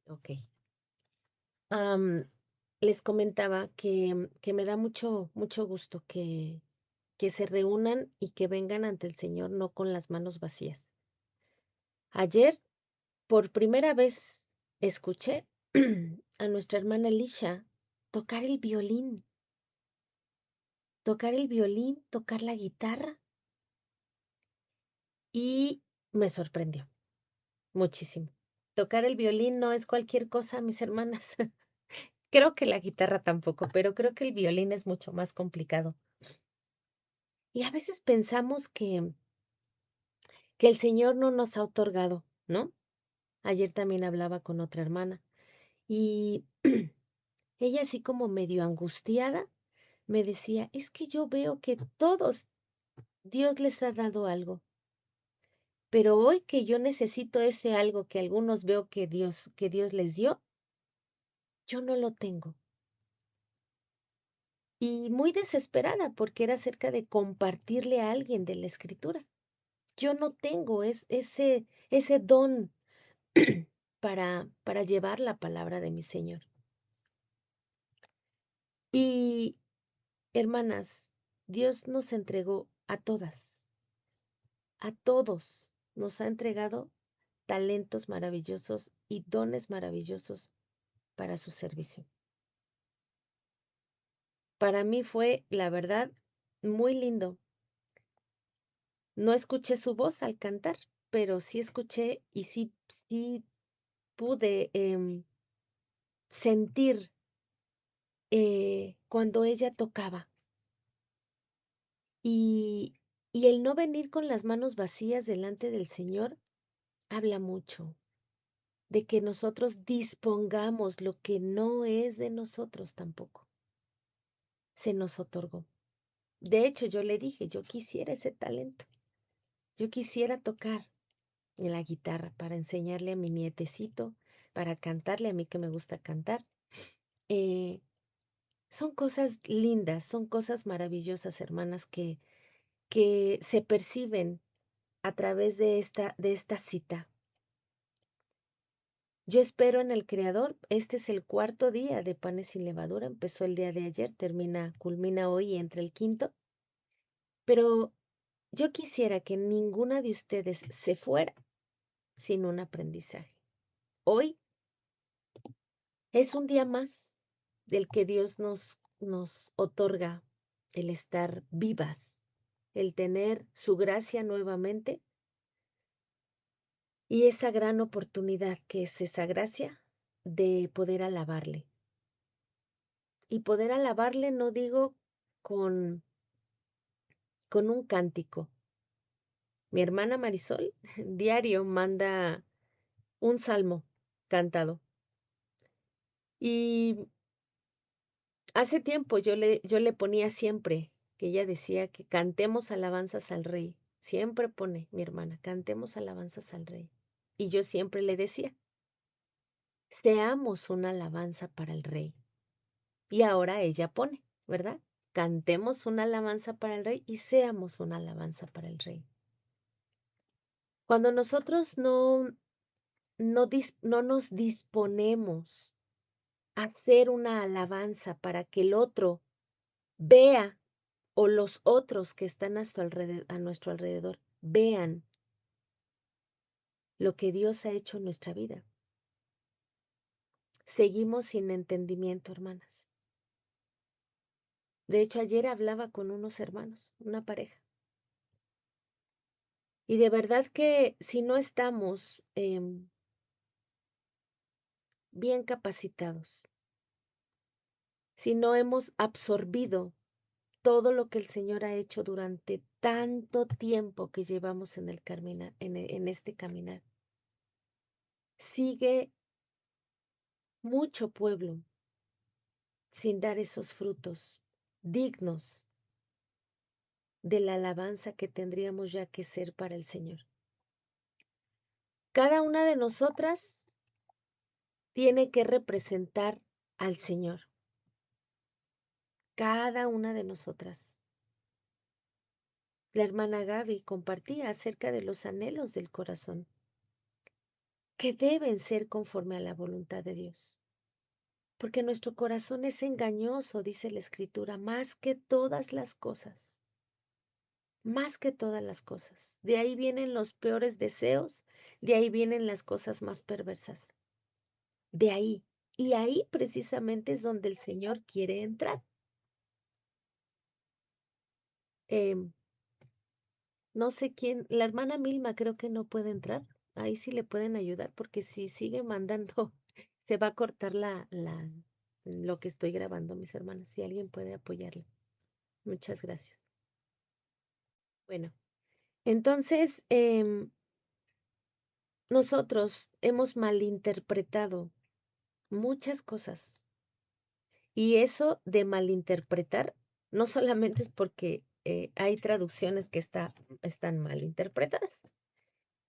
Ok. Am, Les comentaba que me da mucho gusto que se reúnan y que vengan ante el Señor no con las manos vacías. Ayer, por primera vez, escuché a nuestra hermana Elisha tocar el violín, tocar la guitarra y me sorprendió muchísimo. Tocar el violín no es cualquier cosa, mis hermanas. Creo que la guitarra tampoco, pero creo que el violín es mucho más complicado. Y a veces pensamos que el Señor no nos ha otorgado, ¿no? Ayer también hablaba con otra hermana y ella así como medio angustiada me decía, es que yo veo que todos Dios les ha dado algo, pero hoy que yo necesito ese algo que algunos veo que Dios les dio, yo no lo tengo. Y muy desesperada porque era acerca de compartirle a alguien de la escritura. Yo no tengo ese don para llevar la palabra de mi Señor. Y hermanas, Dios nos entregó a todos, nos ha entregado talentos maravillosos y dones maravillosos para su servicio. Para mí fue, la verdad, muy lindo. No escuché su voz al cantar, pero sí escuché y sí pude sentir cuando ella tocaba. Y, y el no venir con las manos vacías delante del Señor habla mucho de que nosotros dispongamos lo que no es de nosotros tampoco. Se nos otorgó. De hecho, yo le dije, yo quisiera ese talento. Yo quisiera tocar en la guitarra para enseñarle a mi nietecito, para cantarle a mí que me gusta cantar. Eh, Son cosas lindas, son cosas maravillosas, hermanas, que se perciben a través de esta cita. Yo espero en el Creador. Este es el cuarto día de Panes sin Levadura. Empezó el día de ayer, culmina hoy y entra el quinto. Pero yo quisiera que ninguna de ustedes se fuera sin un aprendizaje. Hoy es un día más del que Dios nos otorga el estar vivas, el tener su gracia nuevamente y esa gran oportunidad que es esa gracia de poder alabarle. Y poder alabarle no digo con, con un cántico. Mi hermana Marisol diario manda un salmo cantado. Y hace tiempo yo le ponía siempre, que ella decía que cantemos alabanzas al rey. Siempre pone mi hermana, cantemos alabanzas al rey. Y yo siempre le decía, seamos una alabanza para el rey. Y ahora ella pone, ¿verdad? Cantemos una alabanza para el rey y seamos una alabanza para el rey. Cuando nosotros no nos disponemos a hacer una alabanza para que el otro vea o los otros que están a nuestro alrededor vean lo que Dios ha hecho en nuestra vida, seguimos sin entendimiento, hermanas. De hecho, ayer hablaba con unos hermanos, una pareja. Y de verdad que si no estamos bien capacitados, si no hemos absorbido todo lo que el Señor ha hecho durante tanto tiempo que llevamos en el caminar, en este caminar, sigue mucho pueblo sin dar esos frutos dignos de la alabanza que tendríamos ya que ser para el Señor. Cada una de nosotras tiene que representar al Señor. Cada una de nosotras. La hermana Gaby compartía acerca de los anhelos del corazón. que deben ser conforme a la voluntad de Dios. Porque nuestro corazón es engañoso, dice la Escritura, más que todas las cosas, más que todas las cosas. De ahí vienen los peores deseos, de ahí vienen las cosas más perversas, de ahí. Y ahí precisamente es donde el Señor quiere entrar. Em, no sé quién, la hermana Milma creo que no puede entrar. Ahí sí le pueden ayudar porque si sigue mandando, se va a cortar lo que estoy grabando, mis hermanas. Si alguien puede apoyarla. Muchas gracias. Bueno, entonces nosotros hemos malinterpretado muchas cosas. Y eso de malinterpretar no solamente es porque hay traducciones que están mal interpretadas,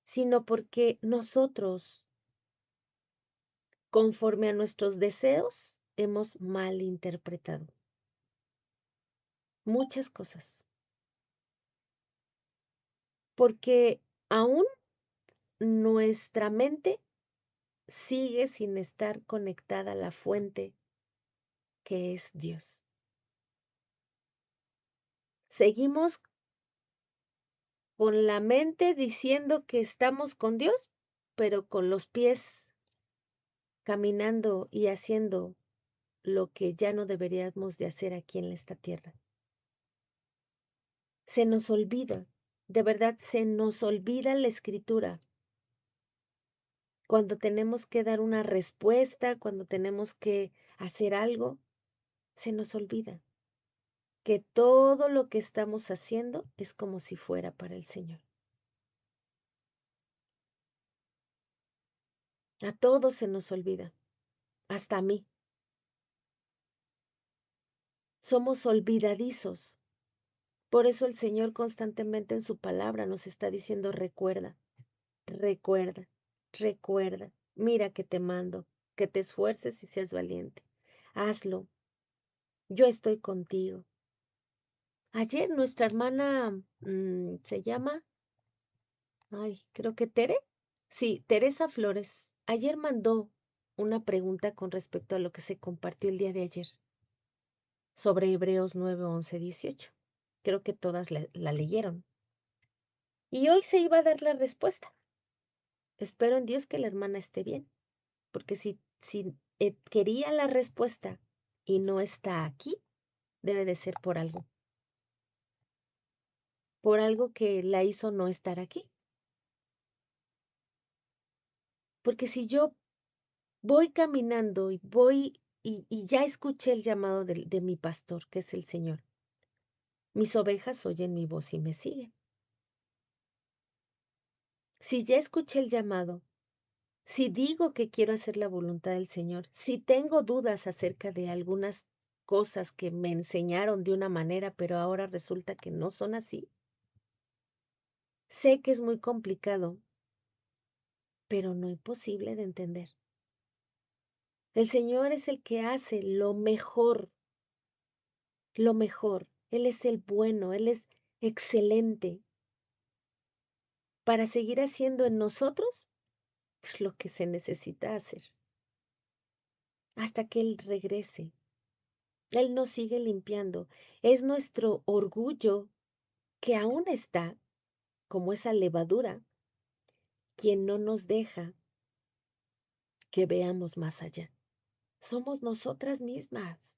sino porque nosotros, conforme a nuestros deseos, hemos malinterpretado muchas cosas. Porque aún nuestra mente sigue sin estar conectada a la fuente que es Dios. Seguimos con la mente diciendo que estamos con Dios, pero con los pies caminando y haciendo lo que ya no deberíamos de hacer aquí en esta tierra. Se nos olvida, de verdad, se nos olvida la escritura. Cuando tenemos que dar una respuesta, cuando tenemos que hacer algo, se nos olvida que todo lo que estamos haciendo es como si fuera para el Señor. A todos se nos olvida, hasta a mí. Somos olvidadizos. Por eso el Señor constantemente en su palabra nos está diciendo, recuerda, recuerda, recuerda, mira que te mando, que te esfuerces y seas valiente. Hazlo, yo estoy contigo. Ayer nuestra hermana se llama, ay, creo que Tere. Sí, Teresa Flores. Ayer mandó una pregunta con respecto a lo que se compartió el día de ayer sobre Hebreos 9, 11, 18. Creo que todas la leyeron. Y hoy se iba a dar la respuesta. Espero en Dios que la hermana esté bien, porque si quería la respuesta y no está aquí, debe de ser por algo que la hizo no estar aquí. Porque si yo voy caminando y voy y ya escuché el llamado de mi pastor, que es el Señor, mis ovejas oyen mi voz y me siguen. Si ya escuché el llamado, si digo que quiero hacer la voluntad del Señor, si tengo dudas acerca de algunas cosas que me enseñaron de una manera, pero ahora resulta que no son así, sé que es muy complicado, pero no imposible de entender. El Señor es el que hace lo mejor, lo mejor. Él es el bueno, Él es excelente para seguir haciendo en nosotros lo que se necesita hacer hasta que Él regrese. Él nos sigue limpiando. Es nuestro orgullo que aún está, como esa levadura, quien no nos deja que veamos más allá. Somos nosotras mismas.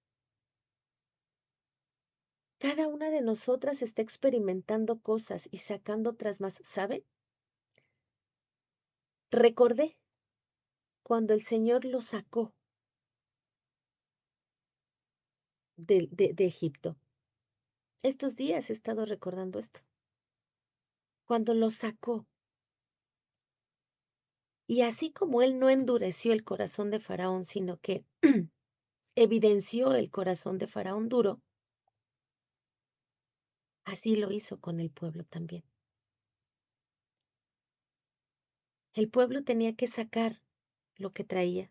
Cada una de nosotras está experimentando cosas y sacando otras más, ¿saben? Recordé cuando el Señor lo sacó de Egipto. Estos días he estado recordando esto. Cuando lo sacó. Y así como Él no endureció el corazón de Faraón, sino que evidenció el corazón de Faraón duro, así lo hizo con el pueblo también. El pueblo tenía que sacar lo que traía.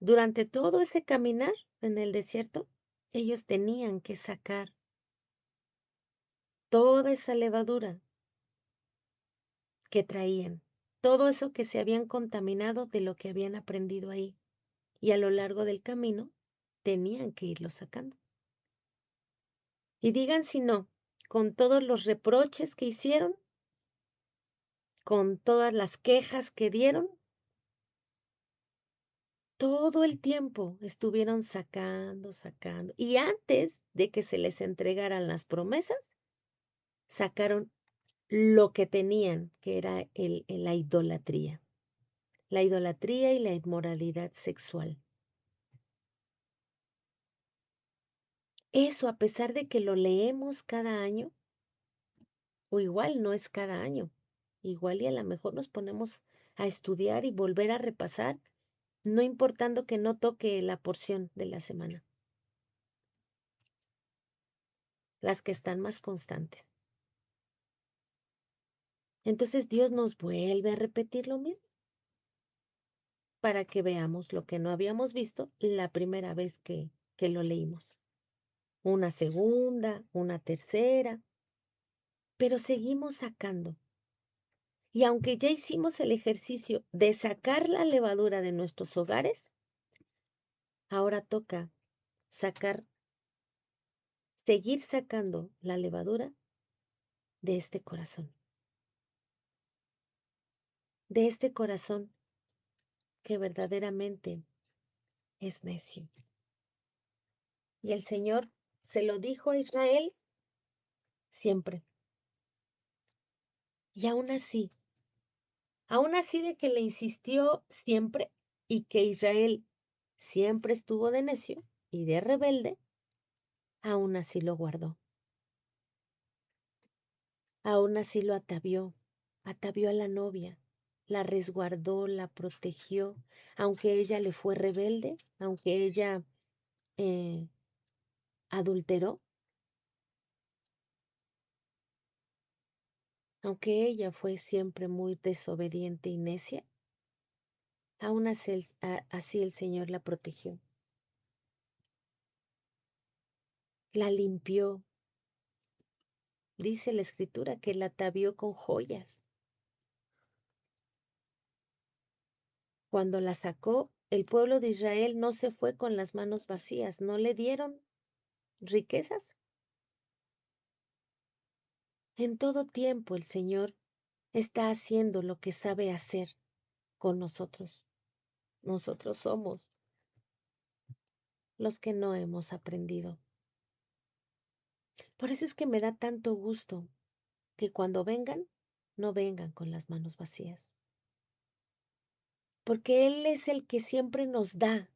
Durante todo ese caminar en el desierto, ellos tenían que sacar toda esa levadura que traían. todo eso que se habían contaminado de lo que habían aprendido ahí. Y a lo largo del camino tenían que irlo sacando. Y digan si no, con todos los reproches que hicieron, con todas las quejas que dieron, todo el tiempo estuvieron sacando, sacando. Y antes de que se les entregaran las promesas, sacaron lo que tenían, que era la idolatría y la inmoralidad sexual. Eso, a pesar de que lo leemos cada año, o igual no es cada año, igual y a lo mejor nos ponemos a estudiar y volver a repasar, no importando que no toque la porción de la semana, las que están más constantes. Entonces Dios nos vuelve a repetir lo mismo para que veamos lo que no habíamos visto la primera vez que lo leímos. Una segunda, una tercera, pero seguimos sacando. Y aunque ya hicimos el ejercicio de sacar la levadura de nuestros hogares, ahora toca sacar, seguir sacando la levadura de de este corazón que verdaderamente es necio. Y el Señor se lo dijo a Israel siempre. Y aún así de que le insistió siempre y que Israel siempre estuvo de necio y de rebelde, aún así lo guardó. Aún así lo atavió a la novia, la resguardó, la protegió, aunque ella le fue rebelde, aunque ella eh, adulteró, aunque ella fue siempre muy desobediente y necia, aún así el Señor la protegió, la limpió. Dice la Escritura que la atavió con joyas. Cuando la sacó, el pueblo de Israel no se fue con las manos vacías, no le dieron riquezas. En todo tiempo el Señor está haciendo lo que sabe hacer con nosotros. Nosotros somos los que no hemos aprendido. Por eso es que me da tanto gusto que cuando vengan, no vengan con las manos vacías. Porque Él es el que siempre nos da.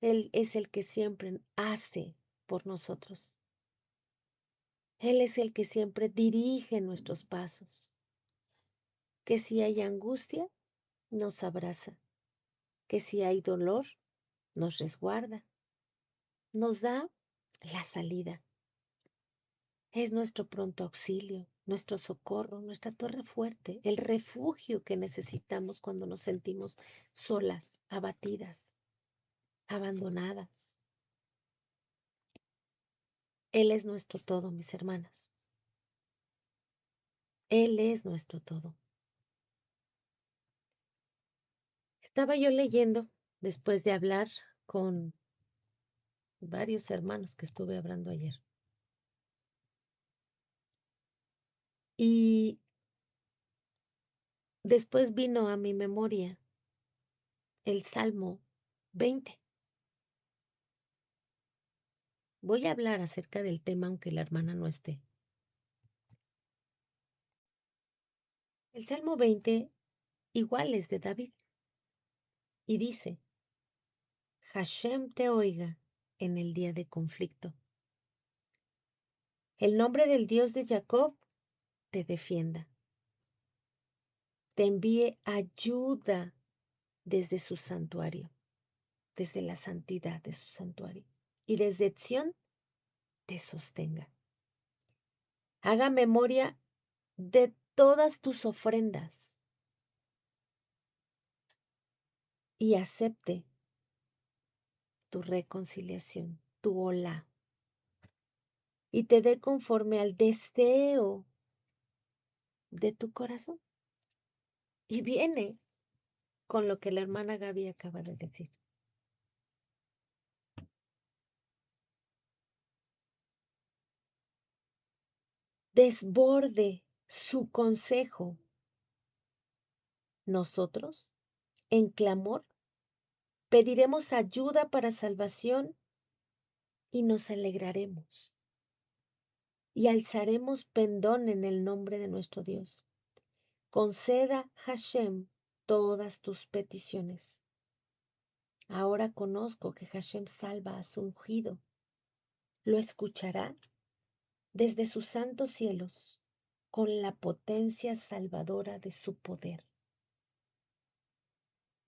Él es el que siempre hace por nosotros. Él es el que siempre dirige nuestros pasos. Que si hay angustia, nos abraza. Que si hay dolor, nos resguarda. Nos da la salida. Es nuestro pronto auxilio, nuestro socorro, nuestra torre fuerte, el refugio que necesitamos cuando nos sentimos solas, abatidas, abandonadas. Él es nuestro todo, mis hermanas. Él es nuestro todo. Estaba yo leyendo, después de hablar con varios hermanos que estuve hablando ayer. Y después vino a mi memoria el Salmo 20. Voy a hablar acerca del tema aunque la hermana no esté. El Salmo 20 igual es de David y dice, Hashem te oiga en el día de conflicto. El nombre del Dios de Jacob te defienda. Te envíe ayuda desde su santuario, desde la santidad de su santuario. Y desde Sión te sostenga. Haga memoria de todas tus ofrendas y acepte tu reconciliación, tu hola, y te dé conforme al deseo de tu corazón. Y viene con lo que la hermana Gaby acaba de decir. Desborde su consejo. Nosotros, en clamor, pediremos ayuda para salvación y nos alegraremos y alzaremos pendón en el nombre de nuestro Dios. Conceda, Hashem, todas tus peticiones. Ahora conozco que Hashem salva a su ungido. Lo escuchará desde sus santos cielos con la potencia salvadora de su poder.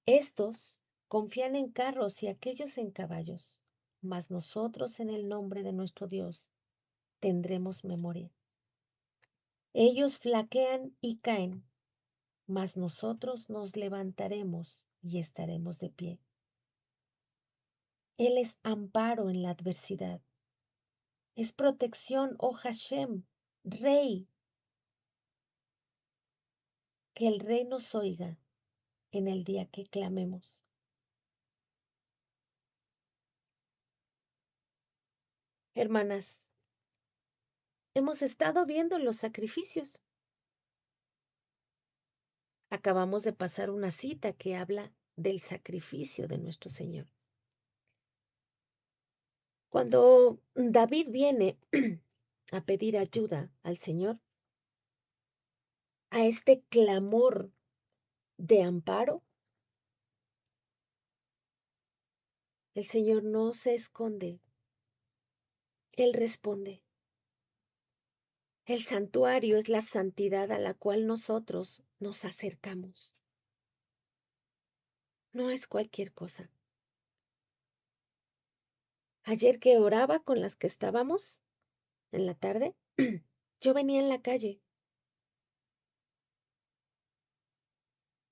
Estos confían en carros y aquellos en caballos, mas nosotros en el nombre de nuestro Dios tendremos memoria. Ellos flaquean y caen, mas nosotros nos levantaremos y estaremos de pie. Él es amparo en la adversidad. Es protección, oh Hashem, Rey. Que el Rey nos oiga en el día que clamemos. Hermanas, hemos estado viendo los sacrificios. Acabamos de pasar una cita que habla del sacrificio de nuestro Señor. Cuando David viene a pedir ayuda al Señor, a este clamor de amparo, el Señor no se esconde. Él responde. El santuario es la santidad a la cual nosotros nos acercamos. No es cualquier cosa. Ayer que oraba con las que estábamos en la tarde, yo venía en la calle.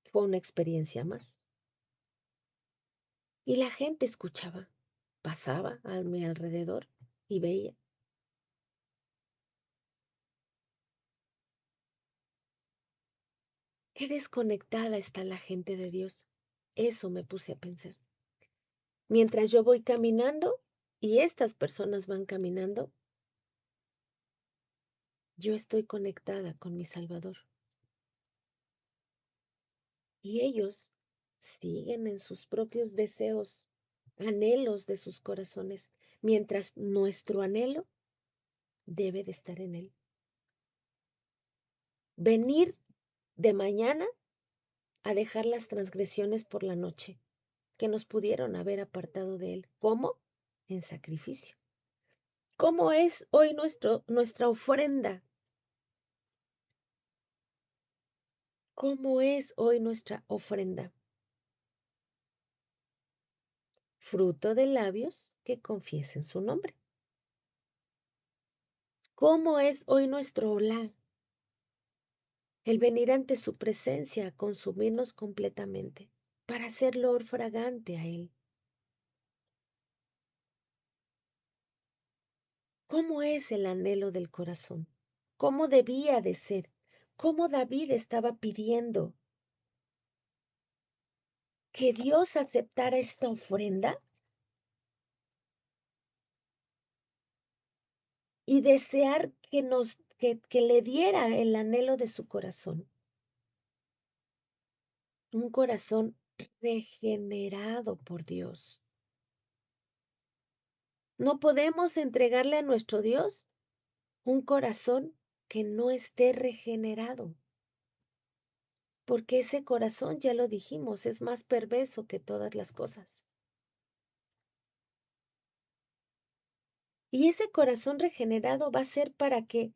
Fue una experiencia más. Y la gente escuchaba, pasaba a mi alrededor y veía. Qué desconectada está la gente de Dios. Eso me puse a pensar. Mientras yo voy caminando y estas personas van caminando, yo estoy conectada con mi Salvador. Y ellos siguen en sus propios deseos, anhelos de sus corazones, mientras nuestro anhelo debe de estar en Él. Venir de mañana a dejar las transgresiones por la noche, que nos pudieron haber apartado de Él. ¿Cómo? En sacrificio. ¿Cómo es hoy nuestra ofrenda? ¿Cómo es hoy nuestra ofrenda? Fruto de labios que confiesen su nombre. ¿Cómo es hoy nuestro olá? El venir ante su presencia, consumirnos completamente, para hacerlo olor fragante a Él. ¿Cómo es el anhelo del corazón? ¿Cómo debía de ser? ¿Cómo David estaba pidiendo que Dios aceptara esta ofrenda y desear que le diera el anhelo de su corazón? Un corazón regenerado por Dios. No podemos entregarle a nuestro Dios un corazón que no esté regenerado, porque ese corazón, ya lo dijimos, es más perverso que todas las cosas. Y ese corazón regenerado va a ser para que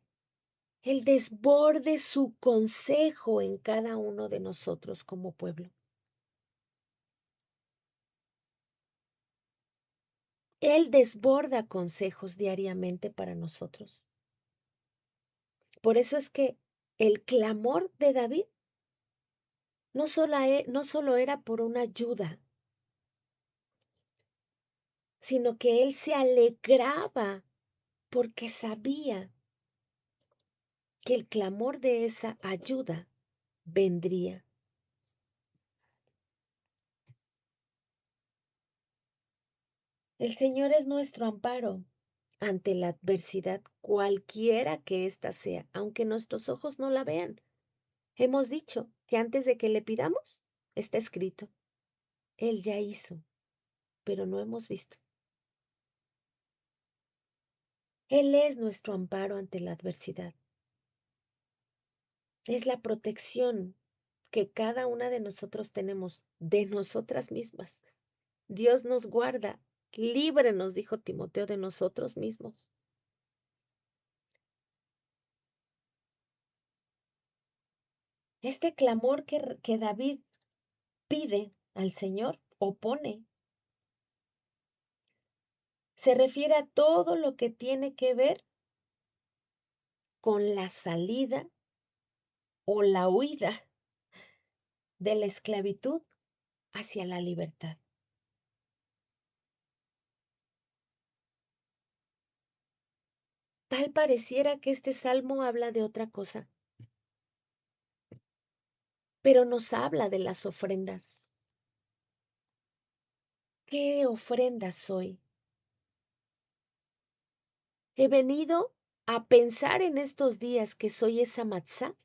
Él desborde su consejo en cada uno de nosotros como pueblo. Él desborda consejos diariamente para nosotros. Por eso es que el clamor de David no solo era por una ayuda, sino que él se alegraba porque sabía que el clamor de esa ayuda vendría. El Señor es nuestro amparo ante la adversidad, cualquiera que ésta sea, aunque nuestros ojos no la vean. Hemos dicho que antes de que le pidamos, está escrito. Él ya hizo, pero no hemos visto. Él es nuestro amparo ante la adversidad. Es la protección que cada una de nosotros tenemos de nosotras mismas. Dios nos guarda, libre, nos dijo Timoteo, de nosotros mismos. Este clamor que David pide al Señor o pone, se refiere a todo lo que tiene que ver con la salida o la huida de la esclavitud hacia la libertad. Tal pareciera que este salmo habla de otra cosa, pero nos habla de las ofrendas. ¿Qué ofrenda soy? He venido a pensar en estos días que soy esa matzá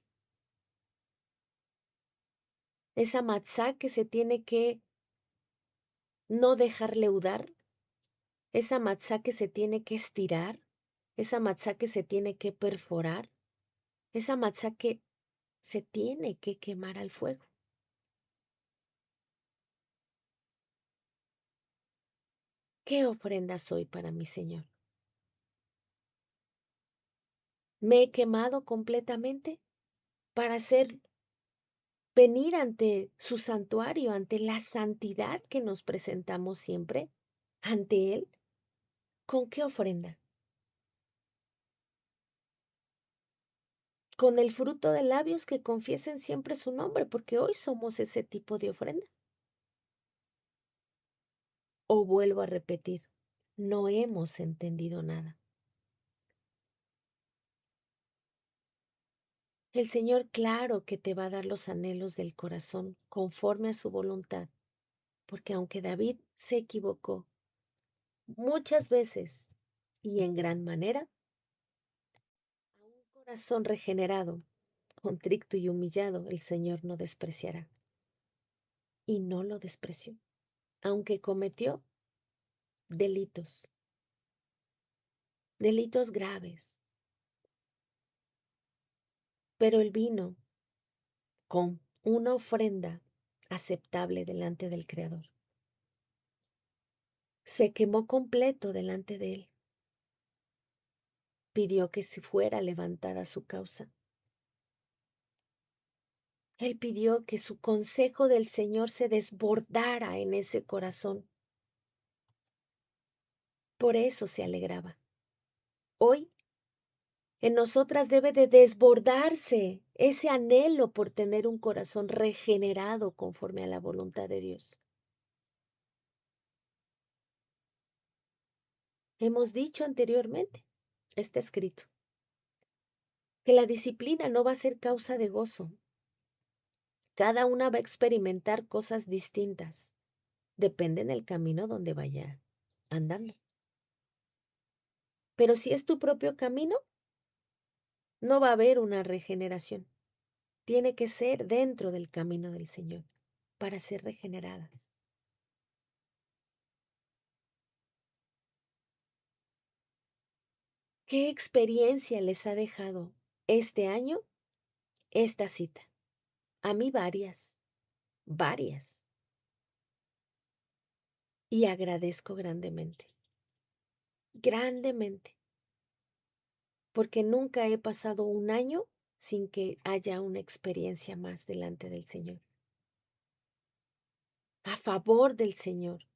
que se tiene que no dejar leudar, esa matzá que se tiene que estirar, esa matzá que se tiene que perforar, esa matzá que se tiene que quemar al fuego. ¿Qué ofrenda soy para mi Señor? ¿Me he quemado completamente para venir ante su santuario, ante la santidad que nos presentamos siempre, ante Él? ¿Con qué ofrenda? Con el fruto de labios que confiesen siempre su nombre, porque hoy somos ese tipo de ofrenda. O vuelvo a repetir, no hemos entendido nada. El Señor, claro que te va a dar los anhelos del corazón conforme a su voluntad, porque aunque David se equivocó muchas veces y en gran manera, a un corazón regenerado, contrito y humillado, el Señor no despreciará. Y no lo despreció, aunque cometió delitos, delitos graves, pero él vino con una ofrenda aceptable delante del Creador. Se quemó completo delante de él. Pidió que se fuera levantada su causa. Él pidió que su consejo del Señor se desbordara en ese corazón. Por eso se alegraba. Hoy en nosotras debe de desbordarse ese anhelo por tener un corazón regenerado conforme a la voluntad de Dios. Hemos dicho anteriormente, está escrito, que la disciplina no va a ser causa de gozo. Cada una va a experimentar cosas distintas. Depende en el camino donde vaya andando. Pero si es tu propio camino, no va a haber una regeneración. Tiene que ser dentro del camino del Señor para ser regeneradas. ¿Qué experiencia les ha dejado este año esta cita? A mí varias, varias. Y agradezco grandemente, grandemente, porque nunca he pasado un año sin que haya una experiencia más delante del Señor, a favor del Señor.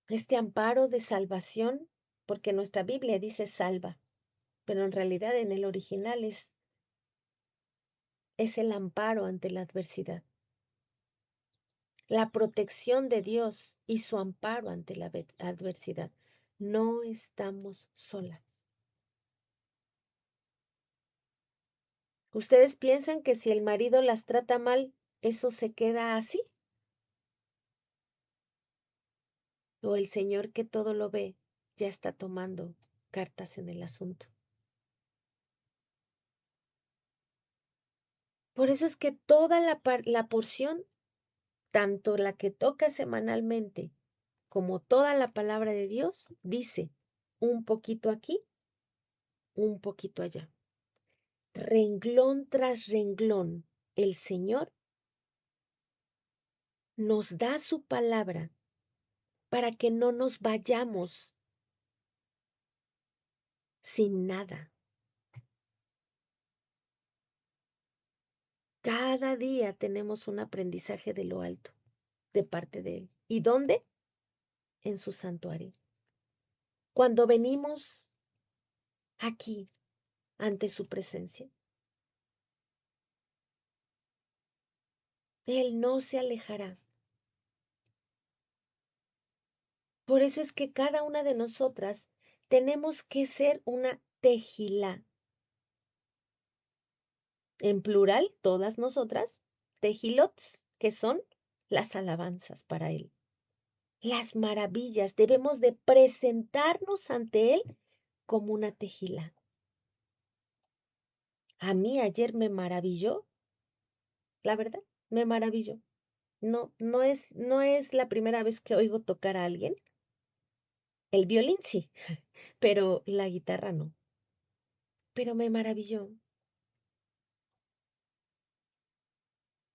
Este amparo de salvación, porque nuestra Biblia dice salva, pero en realidad en el original es el amparo ante la adversidad, la protección de Dios y su amparo ante la adversidad. No estamos solas. ¿Ustedes piensan que si el marido las trata mal, eso se queda así? ¿O el Señor que todo lo ve ya está tomando cartas en el asunto? Por eso es que toda la porción, tanto la que toca semanalmente como toda la palabra de Dios, dice un poquito aquí, un poquito allá. Renglón tras renglón, el Señor nos da su palabra para que no nos vayamos sin nada. Cada día tenemos un aprendizaje de lo alto, de parte de Él. ¿Y dónde? En su santuario. Cuando venimos aquí, ante su presencia, Él no se alejará. Por eso es que cada una de nosotras tenemos que ser una tejilá. En plural, todas nosotras, tejilots, que son las alabanzas para Él. Las maravillas, debemos de presentarnos ante Él como una tejilá. A mí ayer me maravilló, la verdad, me maravilló. No es la primera vez que oigo tocar a alguien. El violín sí, pero la guitarra no. Pero me maravilló.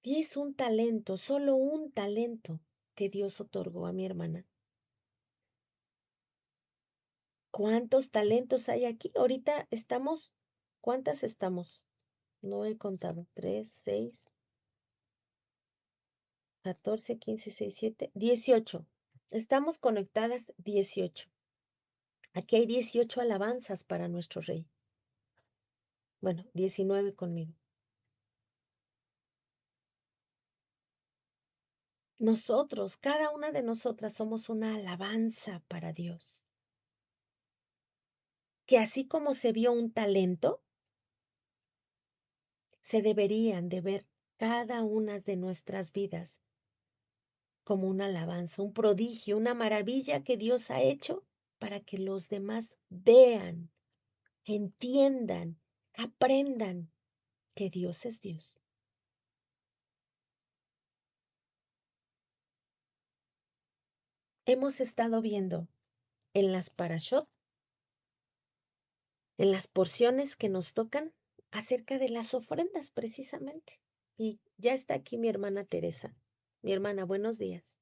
Y es un talento, solo un talento que Dios otorgó a mi hermana. ¿Cuántos talentos hay aquí? Ahorita estamos, ¿cuántas estamos? No he contado. 3, 6, 14, 15, 6, 7, 18. Estamos conectadas 18. Aquí hay 18 alabanzas para nuestro rey. Bueno, 19 conmigo. Nosotros, cada una de nosotras somos una alabanza para Dios. Que así como se vio un talento, se deberían de ver cada una de nuestras vidas como una alabanza, un prodigio, una maravilla que Dios ha hecho para que los demás vean, entiendan, aprendan que Dios es Dios. Hemos estado viendo en las parashot, en las porciones que nos tocan, acerca de las ofrendas precisamente. Y ya está aquí mi hermana Teresa. Mi hermana, buenos días.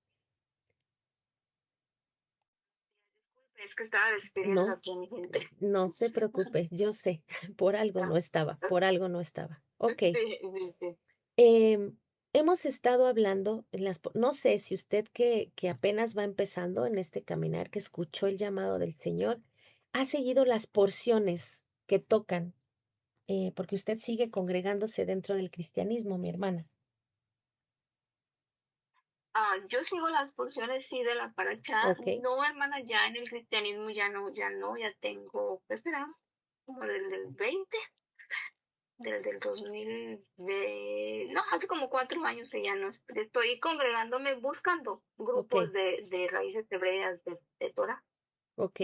Es que estaba despidiendo No, aquí a mi gente. no se preocupe, yo sé, por algo no estaba, por algo no estaba. Ok. Sí, sí, sí. Hemos estado hablando, no sé si usted que apenas va empezando en este caminar, que escuchó el llamado del Señor, ha seguido las porciones que tocan, porque usted sigue congregándose dentro del cristianismo, mi hermana. Yo sigo las funciones, sí, de la paracha. Ok, No, hermana, ya en el cristianismo ya no, ya tengo, ¿qué será? Como del 20, del 2000, no, hace como 4 años que ya no estoy congregándome, buscando ok, grupos de raíces hebreas de Torah. ok.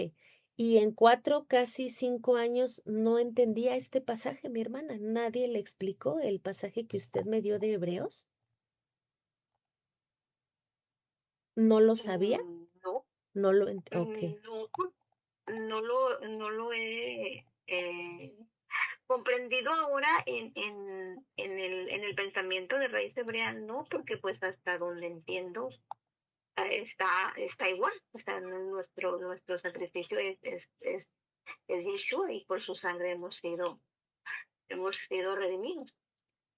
Y en 4, casi 5 años no entendía este pasaje, mi hermana. Nadie le explicó el pasaje que usted me dio de Hebreos. ¿No lo sabía? No, No lo ok, no, no lo he comprendido ahora en el pensamiento de raíz hebrea, no, porque pues hasta donde entiendo está igual, o sea, nuestro sacrificio es Yeshua y por su sangre hemos sido redimidos.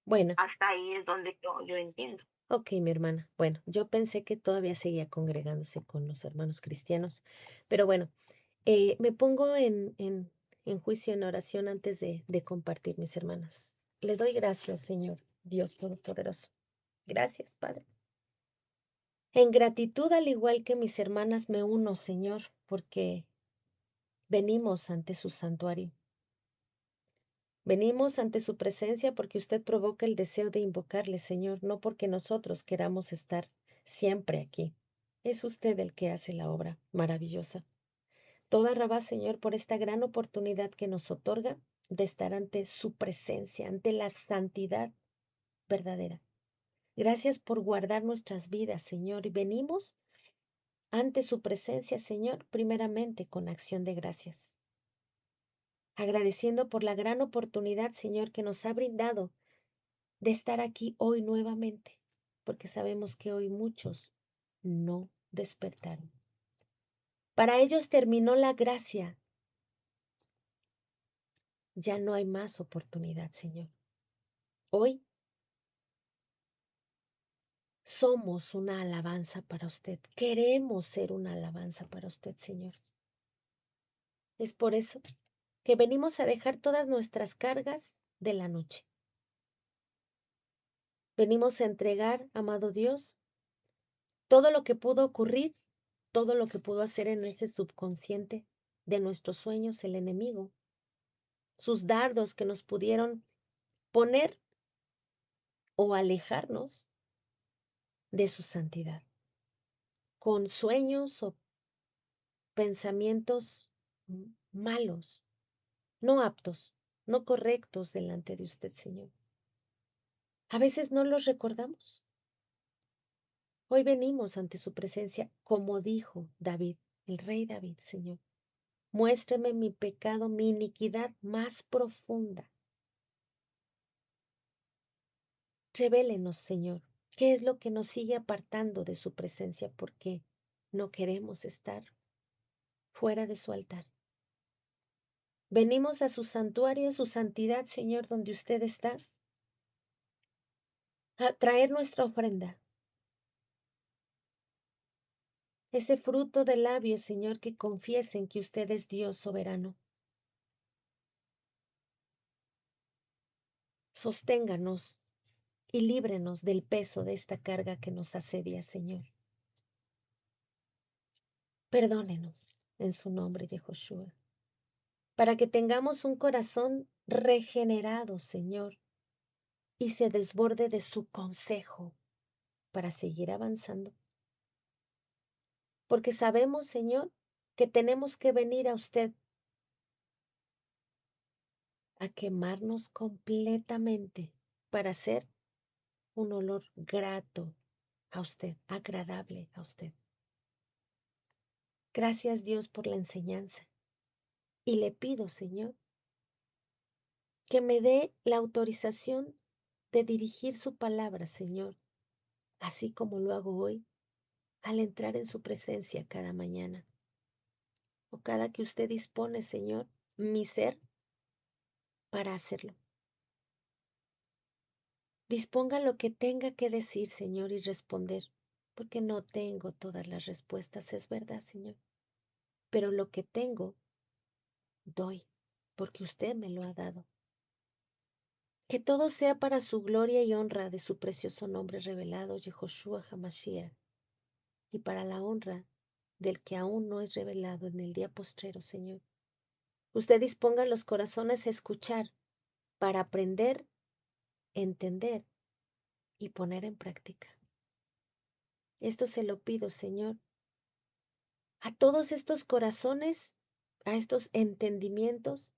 bueno. Hasta ahí es donde yo entiendo. Ok, mi hermana. Bueno, yo pensé que todavía seguía congregándose con los hermanos cristianos, pero bueno, me pongo en juicio, en oración antes de compartir, mis hermanas. Le doy gracias, Señor, Dios Todopoderoso. Gracias, Padre. En gratitud, al igual que mis hermanas, me uno, Señor, porque venimos ante su santuario. Venimos ante su presencia porque usted provoca el deseo de invocarle, Señor, no porque nosotros queramos estar siempre aquí. Es usted el que hace la obra maravillosa. Toda Rabá, Señor, por esta gran oportunidad que nos otorga de estar ante su presencia, ante la santidad verdadera. Gracias por guardar nuestras vidas, Señor, y venimos ante su presencia, Señor, primeramente con acción de gracias, agradeciendo por la gran oportunidad, Señor, que nos ha brindado de estar aquí hoy nuevamente, porque sabemos que hoy muchos no despertaron. Para ellos terminó la gracia, ya no hay más oportunidad, Señor. Hoy somos una alabanza para usted, queremos ser una alabanza para usted, Señor. Es por eso que venimos a dejar todas nuestras cargas de la noche. Venimos a entregar, amado Dios, todo lo que pudo ocurrir, todo lo que pudo hacer en ese subconsciente de nuestros sueños el enemigo, sus dardos que nos pudieron poner o alejarnos de su santidad, con sueños o pensamientos malos, no aptos, no correctos delante de usted, Señor. A veces no los recordamos. Hoy venimos ante su presencia, como dijo David, el rey David, Señor. Muéstreme mi pecado, mi iniquidad más profunda. Revélenos, Señor, qué es lo que nos sigue apartando de su presencia, porque no queremos estar fuera de su altar. Venimos a su santuario, a su santidad, Señor, donde usted está, a traer nuestra ofrenda, ese fruto de labios, Señor, que confiesen que usted es Dios soberano. Sosténganos y líbrenos del peso de esta carga que nos asedia, Señor. Perdónenos en su nombre, Yehoshua, para que tengamos un corazón regenerado, Señor, y se desborde de su consejo para seguir avanzando. Porque sabemos, Señor, que tenemos que venir a usted a quemarnos completamente para hacer un olor grato a usted, agradable a usted. Gracias, Dios, por la enseñanza. Y le pido, Señor, que me dé la autorización de dirigir su palabra, Señor, así como lo hago hoy, al entrar en su presencia cada mañana, o cada que usted dispone, Señor, mi ser para hacerlo. Disponga lo que tenga que decir, Señor, y responder, porque no tengo todas las respuestas, es verdad, Señor, pero lo que tengo, doy, porque usted me lo ha dado. Que todo sea para su gloria y honra de su precioso nombre revelado, Yehoshua HaMashiach, y para la honra del que aún no es revelado en el día postrero, Señor. Usted disponga los corazones a escuchar para aprender, entender y poner en práctica. Esto se lo pido, Señor, a todos estos corazones, a estos entendimientos,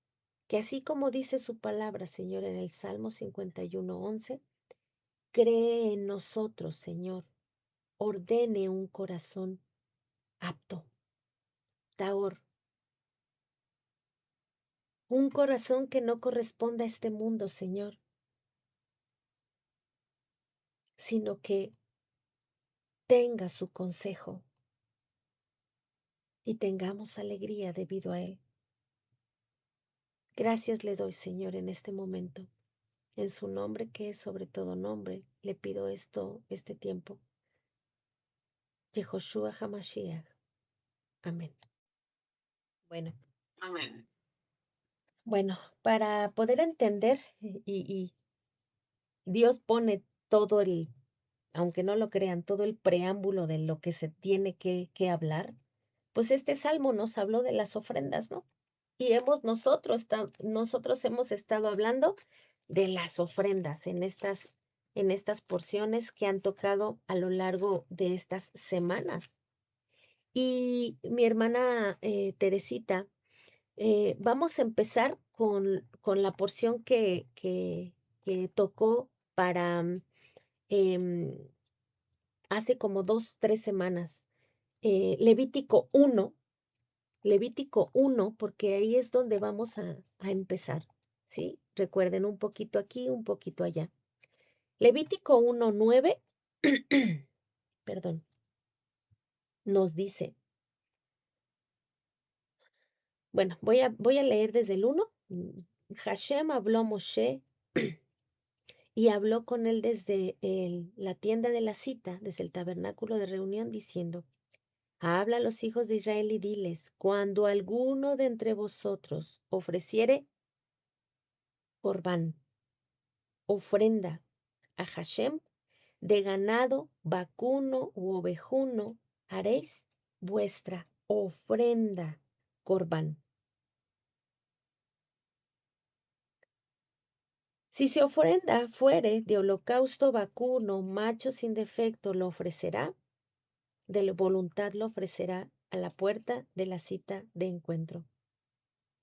que así como dice su palabra, Señor, en el Salmo 51:11, cree en nosotros, Señor, ordene un corazón apto, Taor, un corazón que no corresponda a este mundo, Señor, sino que tenga su consejo y tengamos alegría debido a él. Gracias le doy, Señor, en este momento. En su nombre, que es sobre todo nombre, le pido este tiempo. Yehoshua HaMashiach. Amén. Bueno, Amén. bueno, para poder entender y Dios pone todo aunque no lo crean, todo el preámbulo de lo que se tiene que hablar, pues este salmo nos habló de las ofrendas, ¿no? Y nosotros hemos estado hablando de las ofrendas en estas porciones que han tocado a lo largo de estas semanas. Y mi hermana Teresita, vamos a empezar con la porción que tocó para em, hace como 2, 3 semanas. Levítico 1, porque ahí es donde vamos a empezar, ¿sí? Recuerden un poquito aquí, un poquito allá. Levítico 1:9, perdón, nos dice, bueno, voy a leer desde el 1. Hashem habló a Moshe y habló con él desde la tienda de la cita, desde el tabernáculo de reunión, diciendo, habla a los hijos de Israel y diles, cuando alguno de entre vosotros ofreciere corbán, ofrenda a Hashem, de ganado, vacuno u ovejuno, haréis vuestra ofrenda corbán. Si se ofrenda fuere de holocausto vacuno, macho sin defecto, lo ofrecerá, de la voluntad lo ofrecerá a la puerta de la cita de encuentro,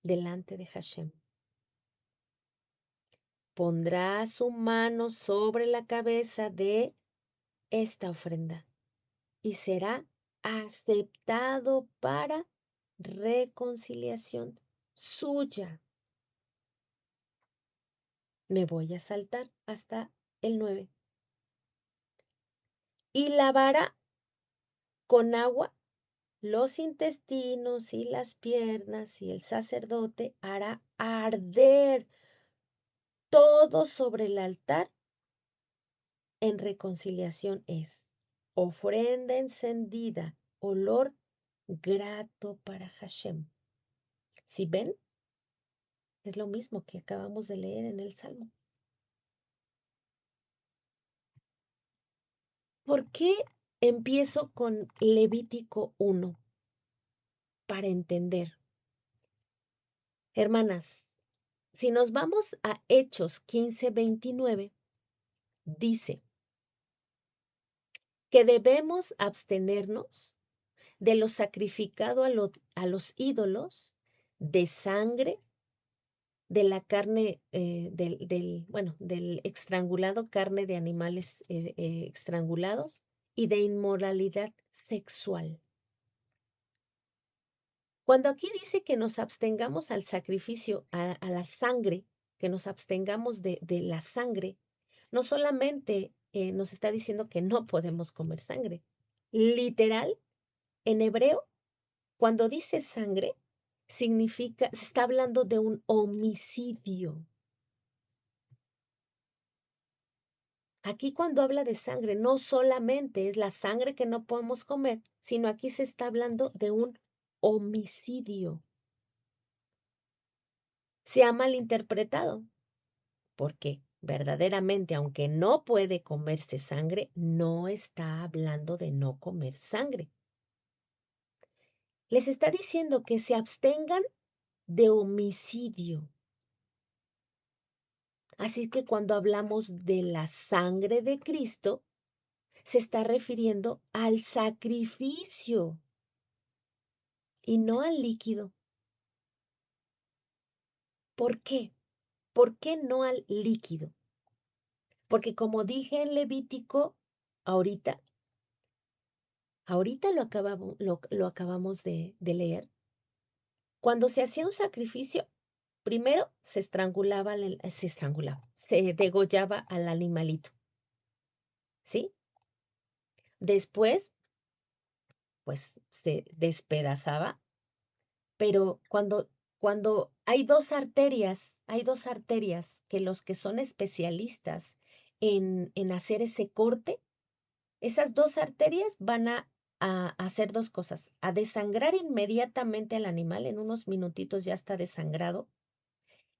delante de Hashem. Pondrá su mano sobre la cabeza de esta ofrenda y será aceptado para reconciliación suya. Me voy a saltar hasta el 9. Y lavará con agua los intestinos y las piernas, y el sacerdote hará arder todo sobre el altar en reconciliación es ofrenda encendida, olor grato para Hashem. Si ven, es lo mismo que acabamos de leer en el Salmo. ¿Por qué empiezo con Levítico 1? Para entender. Hermanas, si nos vamos a Hechos 15:29, dice que debemos abstenernos de lo sacrificado a los ídolos, de sangre, de la carne, del estrangulado, carne de animales estrangulados, y de inmoralidad sexual. Cuando aquí dice que nos abstengamos al sacrificio, a la sangre, que nos abstengamos de la sangre, no solamente nos está diciendo que no podemos comer sangre. Literal, en hebreo, cuando dice sangre, significa, se está hablando de un homicidio. Aquí cuando habla de sangre, no solamente es la sangre que no podemos comer, sino aquí se está hablando de un homicidio. Se ha malinterpretado, porque verdaderamente, aunque no puede comerse sangre, no está hablando de no comer sangre. Les está diciendo que se abstengan de homicidio. Así que cuando hablamos de la sangre de Cristo, se está refiriendo al sacrificio y no al líquido. ¿Por qué? ¿Por qué no al líquido? Porque como dije en Levítico, ahorita lo acabamos de leer, cuando se hacía un sacrificio, primero se degollaba al animalito, ¿sí? Después, pues se despedazaba, pero cuando hay dos arterias que los que son especialistas en hacer ese corte, esas dos arterias van a hacer dos cosas, a desangrar inmediatamente al animal, en unos minutitos ya está desangrado,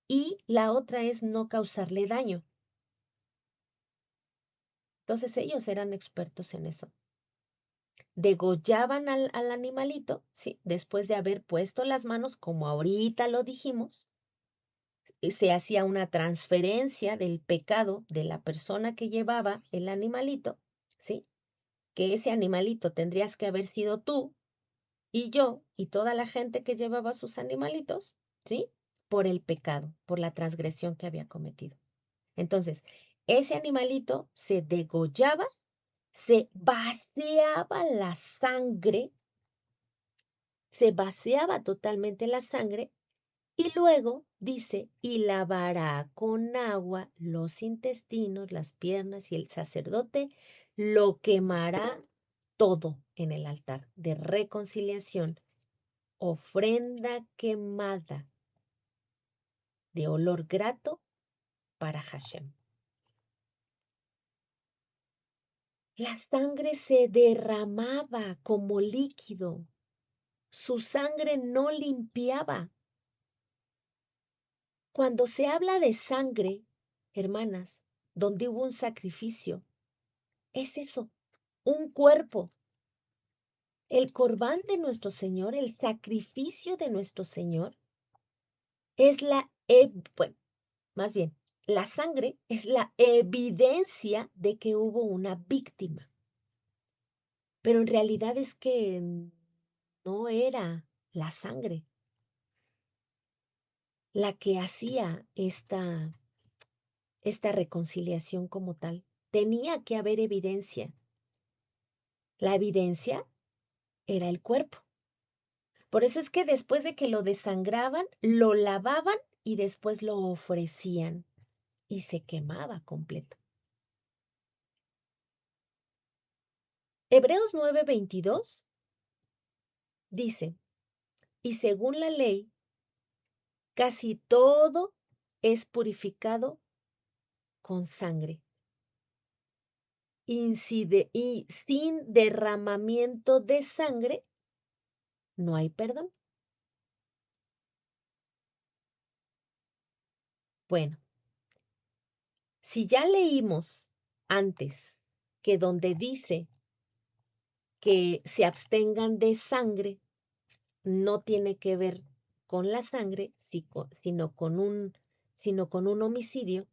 y la otra es no causarle daño. Entonces ellos eran expertos en eso. degollaban al animalito, ¿sí? Después de haber puesto las manos, como ahorita lo dijimos, se hacía una transferencia del pecado de la persona que llevaba el animalito, ¿sí? Que ese animalito tendrías que haber sido tú y yo y toda la gente que llevaba sus animalitos, ¿sí? Por el pecado, por la transgresión que había cometido. Entonces, ese animalito se degollaba, se vaciaba la sangre, se vaciaba totalmente la sangre y luego dice, y lavará con agua los intestinos, las piernas y el sacerdote lo quemará todo en el altar de reconciliación, ofrenda quemada de olor grato para Hashem. La sangre se derramaba como líquido. Su sangre no limpiaba. Cuando se habla de sangre, hermanas, donde hubo un sacrificio, es eso, un cuerpo. El corbán de nuestro Señor, el sacrificio de nuestro Señor, es bueno, más bien, la sangre es la evidencia de que hubo una víctima. Pero en realidad es que no era la sangre la que hacía esta reconciliación como tal. Tenía que haber evidencia. La evidencia era el cuerpo. Por eso es que después de que lo desangraban, lo lavaban y después lo ofrecían y se quemaba completo. Hebreos 9:22 dice, y según la ley, casi todo es purificado con sangre. Y sin derramamiento de sangre, no hay perdón. Bueno, si ya leímos antes que donde dice que se abstengan de sangre, no tiene que ver con la sangre, sino con un homicidio,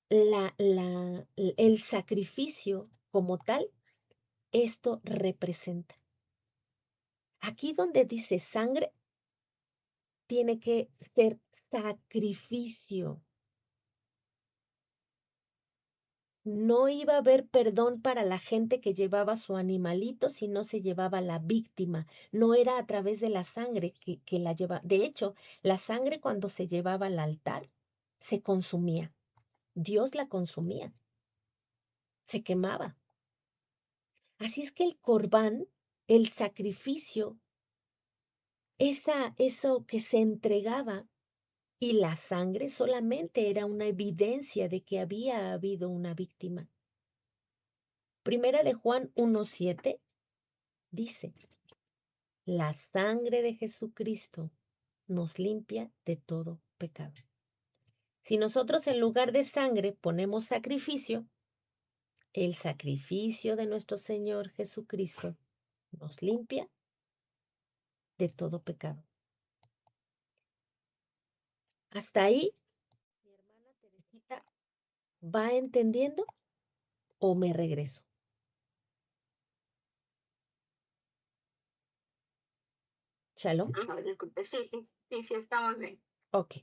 el sacrificio como tal, esto representa. Aquí donde dice sangre, tiene que ser sacrificio. No iba a haber perdón para la gente que llevaba su animalito si no se llevaba la víctima. No era a través de la sangre que la llevaba. De hecho, la sangre cuando se llevaba al altar se consumía. Dios la consumía. Se quemaba. Así es que el corbán, el sacrificio, eso que se entregaba y la sangre solamente era una evidencia de que había habido una víctima. Primera de Juan 1:7 dice, la sangre de Jesucristo nos limpia de todo pecado. Si nosotros en lugar de sangre ponemos sacrificio, el sacrificio de nuestro Señor Jesucristo nos limpia de todo pecado. Hasta ahí, mi hermana Teresita, ¿va entendiendo o me regreso? Shalom. No, disculpe, sí, estamos bien. Ok.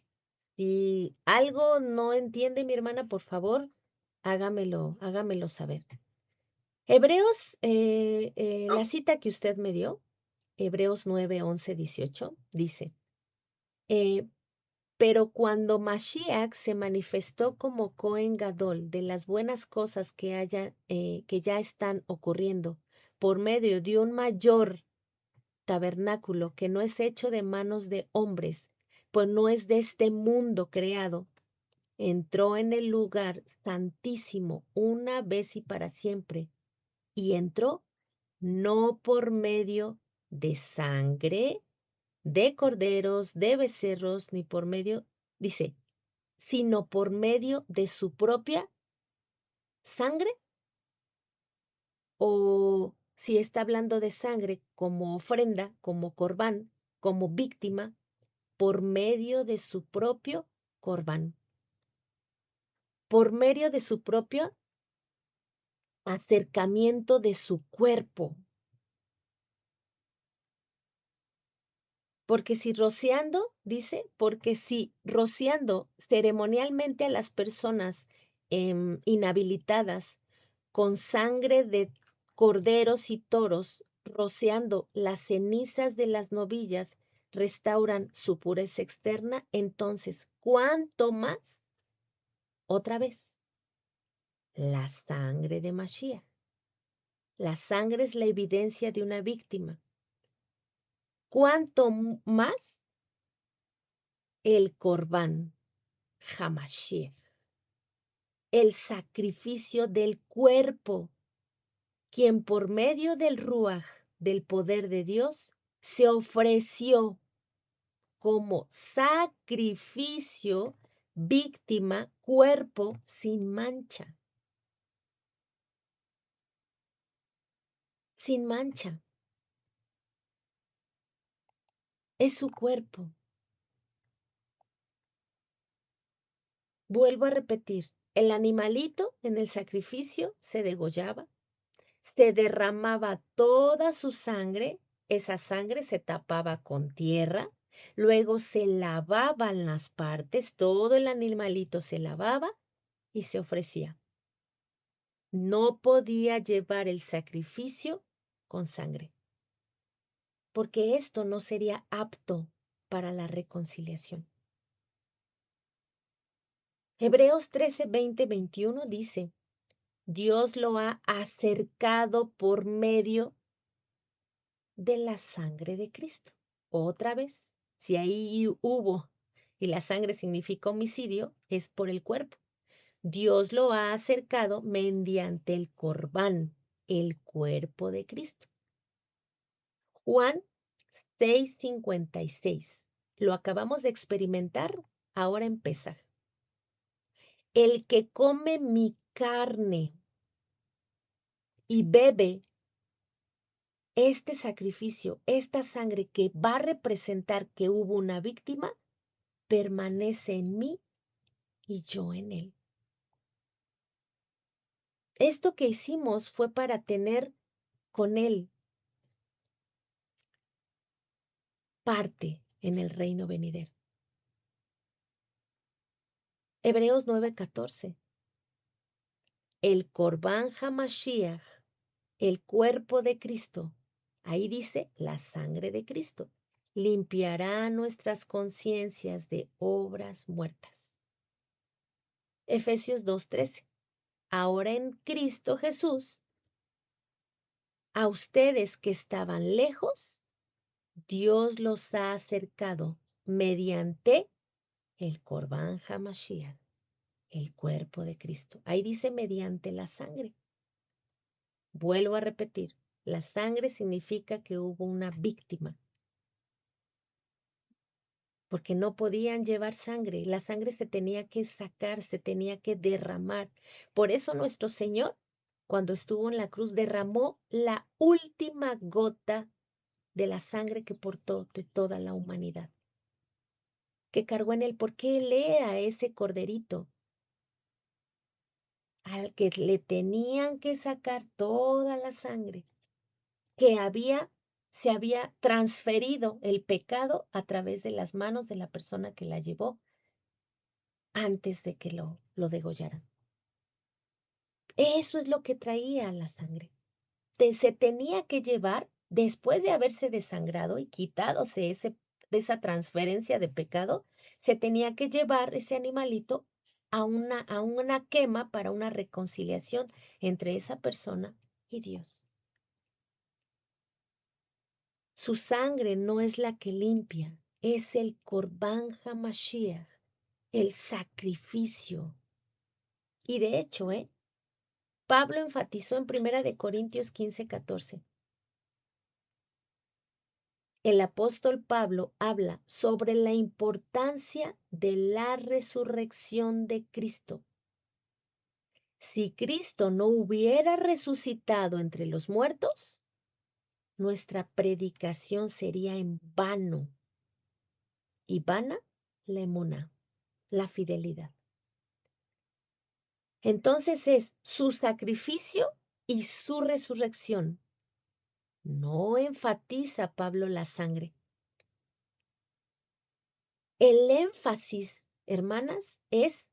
Si algo no entiende mi hermana, por favor, hágamelo saber. Hebreos, la Oh, cita que usted me dio, Hebreos 9:11-18, dice, eh, pero cuando Mashiach se manifestó como Cohen Gadol de las buenas cosas que ya están ocurriendo por medio de un mayor tabernáculo que no es hecho de manos de hombres, pues no es de este mundo creado, entró en el lugar santísimo una vez y para siempre, y entró no por medio de sangre, de corderos, de becerros, ni por medio, dice, sino por medio de su propia sangre o si está hablando de sangre como ofrenda, como corbán, como víctima, por medio de su propio corbán, por medio de su propio acercamiento de su cuerpo. Porque si rociando, dice, porque si rociando ceremonialmente a las personas inhabilitadas con sangre de corderos y toros, rociando las cenizas de las novillas, restauran su pureza externa, entonces, ¿cuánto más? Otra vez, la sangre de Mashiach. La sangre es la evidencia de una víctima. ¿Cuánto más? El corbán, Hamashiach, el sacrificio del cuerpo, quien por medio del Ruach, del poder de Dios, se ofreció como sacrificio, víctima, cuerpo sin mancha. Sin mancha. Es su cuerpo. Vuelvo a repetir, el animalito en el sacrificio se degollaba, se derramaba toda su sangre, esa sangre se tapaba con tierra, luego se lavaban las partes, todo el animalito se lavaba y se ofrecía. No podía llevar el sacrificio con sangre, porque esto no sería apto para la reconciliación. Hebreos 13, 20, 21 dice, Dios lo ha acercado por medio de la sangre de Cristo. Otra vez, si ahí hubo y la sangre significa homicidio, es por el cuerpo. Dios lo ha acercado mediante el corbán, el cuerpo de Cristo. Juan 6:56. Lo acabamos de experimentar ahora en Pesaj. El que come mi carne y bebe este sacrificio, esta sangre que va a representar que hubo una víctima, permanece en mí y yo en él. Esto que hicimos fue para tener con él parte en el reino venidero. Hebreos 9:14. El Corbán Hamashiach, el cuerpo de Cristo, ahí dice la sangre de Cristo, limpiará nuestras conciencias de obras muertas. Efesios 2:13. Ahora en Cristo Jesús, a ustedes que estaban lejos, Dios los ha acercado mediante el Corbán Hamashiach, el cuerpo de Cristo. Ahí dice mediante la sangre. Vuelvo a repetir, la sangre significa que hubo una víctima, porque no podían llevar sangre. La sangre se tenía que sacar, se tenía que derramar. Por eso nuestro Señor, cuando estuvo en la cruz, derramó la última gota de la sangre que portó de toda la humanidad, que cargó en él, porque él era ese corderito al que le tenían que sacar toda la sangre, que se había transferido el pecado a través de las manos de la persona que la llevó antes de que lo degollaran. Eso es lo que traía la sangre. Se tenía que llevar, después de haberse desangrado y quitadose de esa transferencia de pecado, se tenía que llevar ese animalito a una quema para una reconciliación entre esa persona y Dios. Su sangre no es la que limpia, es el Corbán Hamashiach, el sacrificio. Y de hecho, Pablo enfatizó en 1 Corintios 15:14. El apóstol Pablo habla sobre la importancia de la resurrección de Cristo. Si Cristo no hubiera resucitado entre los muertos, nuestra predicación sería en vano. Y vana la emuná, la fidelidad. Entonces es su sacrificio y su resurrección. No enfatiza Pablo la sangre. El énfasis, hermanas, es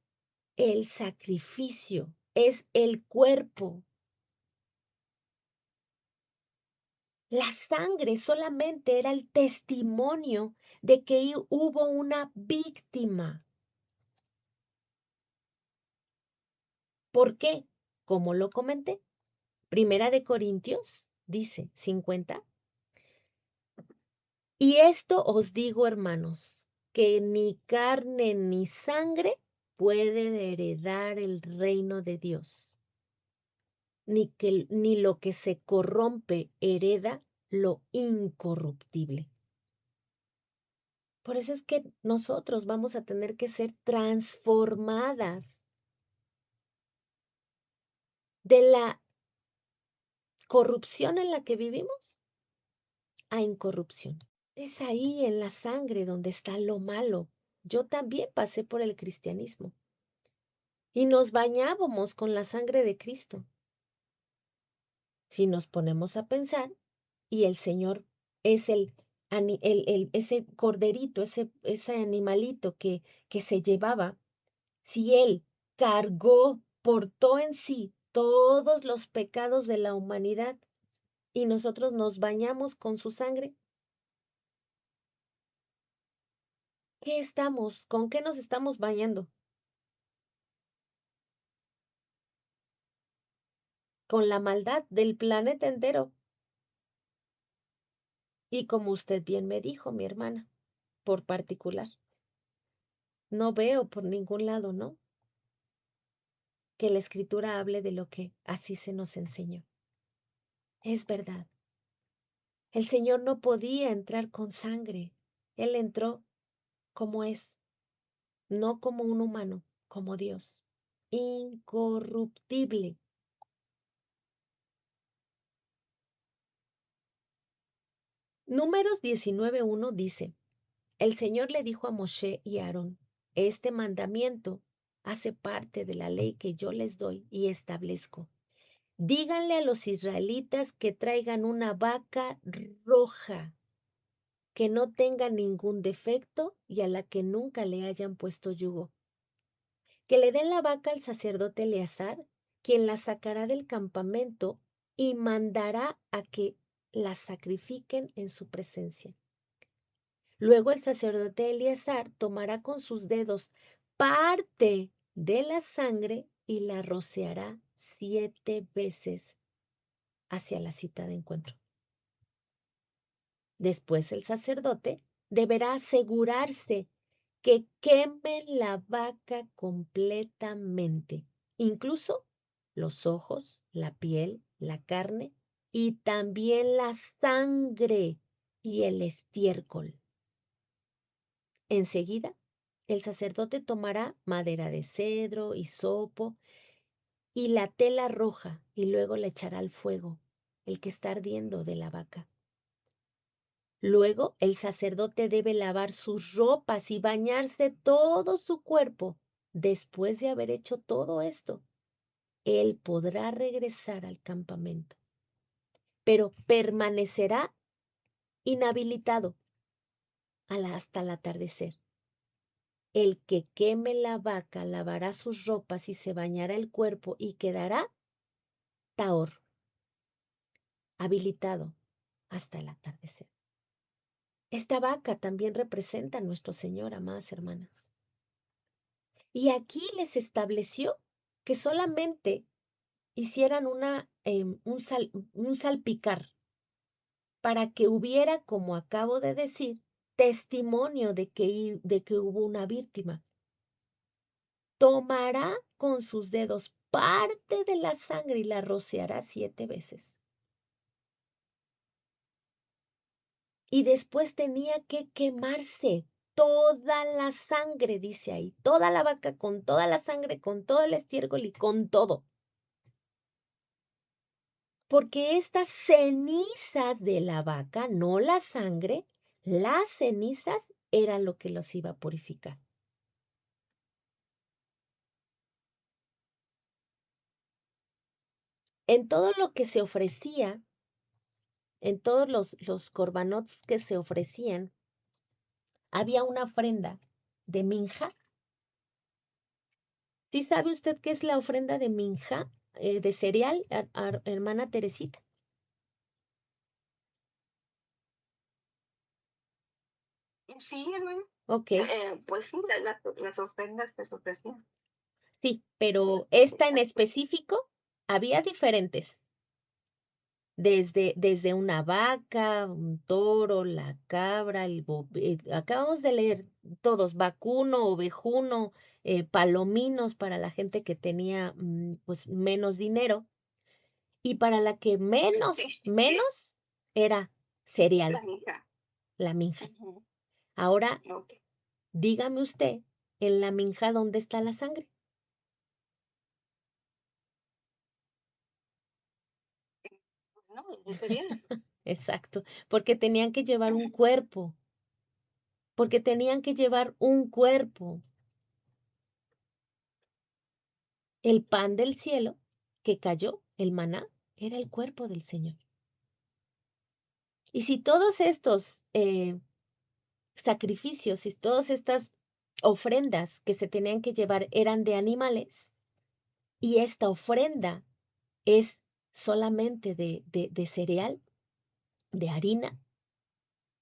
el sacrificio, es el cuerpo. La sangre solamente era el testimonio de que hubo una víctima. ¿Por qué? Como lo comenté, Primera de Corintios dice 50. Y esto os digo, hermanos, que ni carne ni sangre pueden heredar el reino de Dios, ni lo que se corrompe hereda lo incorruptible. Por eso es que nosotros vamos a tener que ser transformadas de la corrupción en la que vivimos a incorrupción. Es ahí en la sangre donde está lo malo. Yo también pasé por el cristianismo y nos bañábamos con la sangre de Cristo. Si nos ponemos a pensar, y el Señor es ese corderito, ese animalito que se llevaba, si Él portó en sí todos los pecados de la humanidad y nosotros nos bañamos con su sangre, ¿con qué nos estamos bañando? Con la maldad del planeta entero. Y como usted bien me dijo, mi hermana, por particular, no veo por ningún lado, ¿no? Que la escritura hable de lo que así se nos enseñó. Es verdad. El Señor no podía entrar con sangre. Él entró como es, no como un humano, como Dios, incorruptible. Números 19:1 dice, el Señor le dijo a Moshe y a Aarón, este mandamiento hace parte de la ley que yo les doy y establezco. Díganle a los israelitas que traigan una vaca roja, que no tenga ningún defecto y a la que nunca le hayan puesto yugo. Que le den la vaca al sacerdote Eleazar, quien la sacará del campamento y mandará a que la sacrifiquen en su presencia. Luego el sacerdote Eleazar tomará con sus dedos parte de la sangre y la rociará 7 veces hacia la cita de encuentro. Después el sacerdote deberá asegurarse que quemen la vaca completamente, incluso los ojos, la piel, la carne y también la sangre y el estiércol. Enseguida, el sacerdote tomará madera de cedro, hisopo y la tela roja y luego la echará al fuego, el que está ardiendo de la vaca. Luego el sacerdote debe lavar sus ropas y bañarse todo su cuerpo. Después de haber hecho todo esto, él podrá regresar al campamento, pero permanecerá inhabilitado hasta el atardecer. El que queme la vaca lavará sus ropas y se bañará el cuerpo y quedará tahor, habilitado hasta el atardecer. Esta vaca también representa a nuestro Señor, amadas hermanas. Y aquí les estableció que solamente hicieran un salpicar para que hubiera, como acabo de decir, testimonio de que hubo una víctima. Tomará con sus dedos parte de la sangre y la rociará 7 veces. Y después tenía que quemarse toda la sangre, dice ahí, toda la vaca con toda la sangre, con todo el estiércol y con todo. Porque estas cenizas de la vaca, no la sangre, las cenizas eran lo que los iba a purificar. En todo lo que se ofrecía, en todos los corbanots que se ofrecían, había una ofrenda de minja. ¿Sí sabe usted qué es la ofrenda de minja, de cereal, hermana Teresita? Sí, hermano. Ok, Pues sí, las ofrendas que se ofrecían. sí, pero esta en específico había diferentes. Desde una vaca, un toro, la cabra, acabamos de leer todos, vacuno, ovejuno, palominos para la gente que tenía pues menos dinero y para la que Sí, menos era la cereal, hija. la minja. Ujú. Ahora, Ok. dígame usted, en la minja, ¿dónde está la sangre? No, yo sería. Exacto, porque tenían que llevar un cuerpo, porque tenían que llevar un cuerpo. El pan del cielo que cayó, el maná, era el cuerpo del Señor. Y si todos estos sacrificios y todas estas ofrendas que se tenían que llevar eran de animales, y esta ofrenda es solamente de cereal, de harina,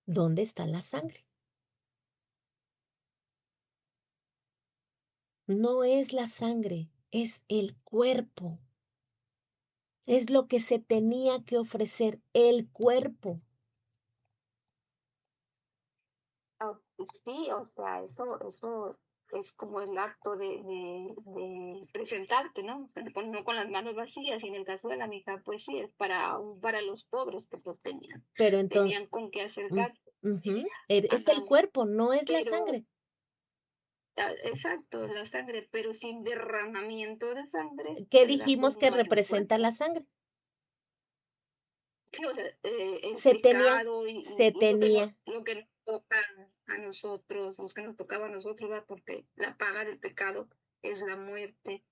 ¿dónde está la sangre? No es la sangre, es el cuerpo. Es lo que se tenía que ofrecer, el cuerpo. Ah, sí, o sea, eso es como el acto de presentarte, ¿no? No con las manos vacías, y en el caso de la mija, pues sí, es para los pobres que pues Pero entonces, tenían con qué acercarse. es el Ajá. cuerpo, no es la Pero, sangre. exacto, la sangre, pero sin derramamiento de sangre, ¿Qué ¿verdad? Pues dijimos que no hay un representa la cuerpo. sangre? Sí, o sea, el Se tenía, pecado se y tenía. lo que nos toca a nosotros, los que nos tocaba a nosotros, ¿verdad? Porque la paga del pecado es la muerte.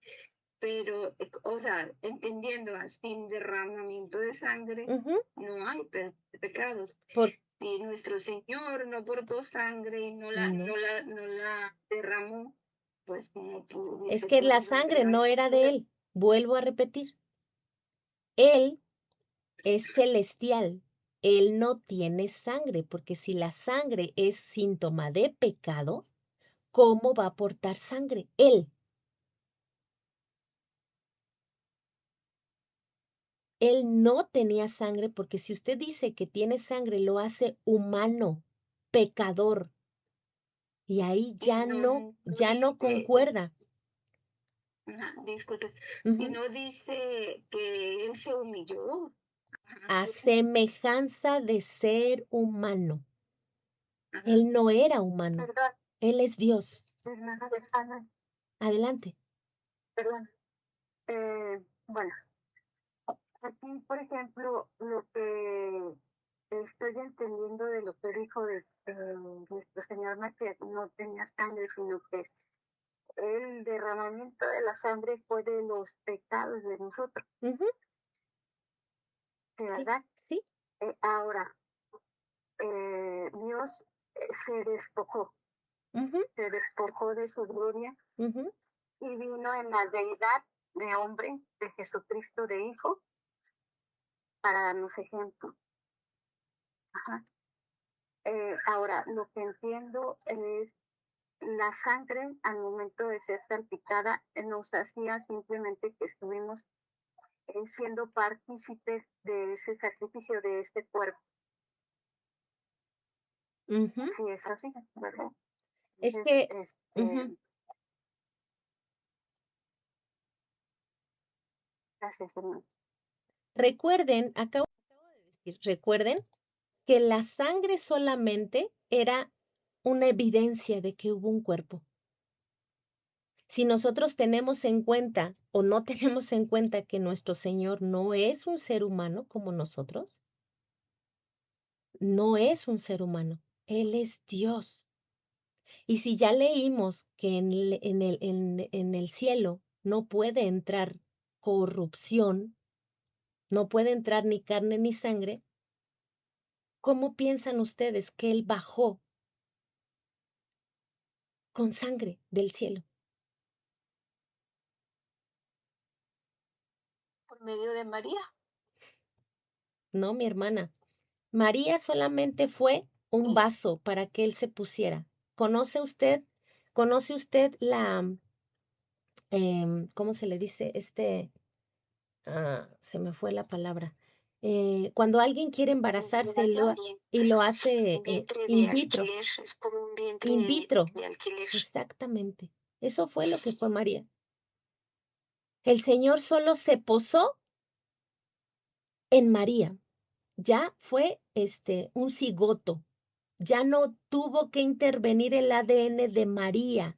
Pero, o sea, entendiendo, sin derramamiento de sangre, Ujú, no hay pecados. por, Si nuestro Señor no portó sangre y no. no la derramó, pues no Es hubiese que la podido sangre entregar no esa era de sangre. él. Vuelvo a repetir. Él es celestial. Él no tiene sangre, porque si la sangre es síntoma de pecado, ¿cómo va a aportar sangre? Él no tenía sangre porque si usted dice que tiene sangre, lo hace humano, pecador, y ahí Y no ya no dice, concuerda. ajá, disculpe, y Ujú. no dice que Él se humilló. Ajá, A dice, semejanza de ser humano. ajá, Él no era humano, perdón, él es Dios. hermana de Ana, Adelante. perdón. Bueno, aquí, por ejemplo, lo que estoy entendiendo de lo que dijo nuestro Señor, no es que no tenía sangre, sino que el derramamiento de la sangre fue de los pecados de nosotros, Ujú, ¿sí, sí, verdad? sí. Ahora, Dios se despojó, Ujú, se despojó de su gloria ujú, y vino en la deidad de hombre, de Jesucristo de Hijo, para darnos ejemplo. Ajá. Ahora, lo que entiendo es la sangre al momento de ser salpicada nos hacía simplemente que estuvimos siendo partícipes de ese sacrificio, de este cuerpo. ujú. Sí, es así, ¿verdad? Es Entonces, que, ujú, gracias, hermano. recuerden, acabo de decir, recuerden que la sangre solamente era una evidencia de que hubo un cuerpo. Si nosotros tenemos en cuenta o no tenemos en cuenta que nuestro Señor no es un ser humano como nosotros, no es un ser humano, Él es Dios. Y si ya leímos que en el cielo no puede entrar corrupción, no puede entrar ni carne ni sangre, ¿cómo piensan ustedes que Él bajó con sangre del cielo? por medio de María. No, mi hermana. María solamente fue un Y vaso para que Él se pusiera. ¿Conoce usted, conoce usted ¿cómo se le dice? Se me fue la palabra. Cuando alguien quiere embarazarse y lo hace vientre de in vitro, alquiler, es como un vientre in vitro, de alquiler. exactamente. Eso fue lo que fue María. El Señor solo se posó en María. Ya fue un cigoto. Ya no tuvo que intervenir el ADN de María,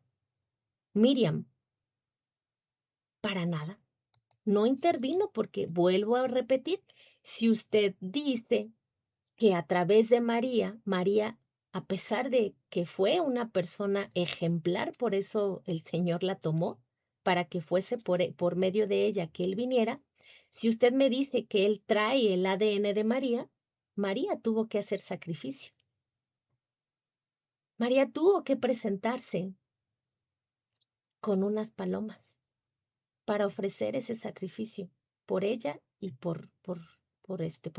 Miriam, para nada. No intervino porque, vuelvo a repetir, si usted dice que a través de María, María, a pesar de que fue una persona ejemplar, por eso el Señor la tomó, para que fuese por medio de ella que Él viniera, si usted me dice que Él trae el ADN de María, María tuvo que hacer sacrificio. María tuvo que presentarse con unas palomas para ofrecer ese sacrificio por ella y por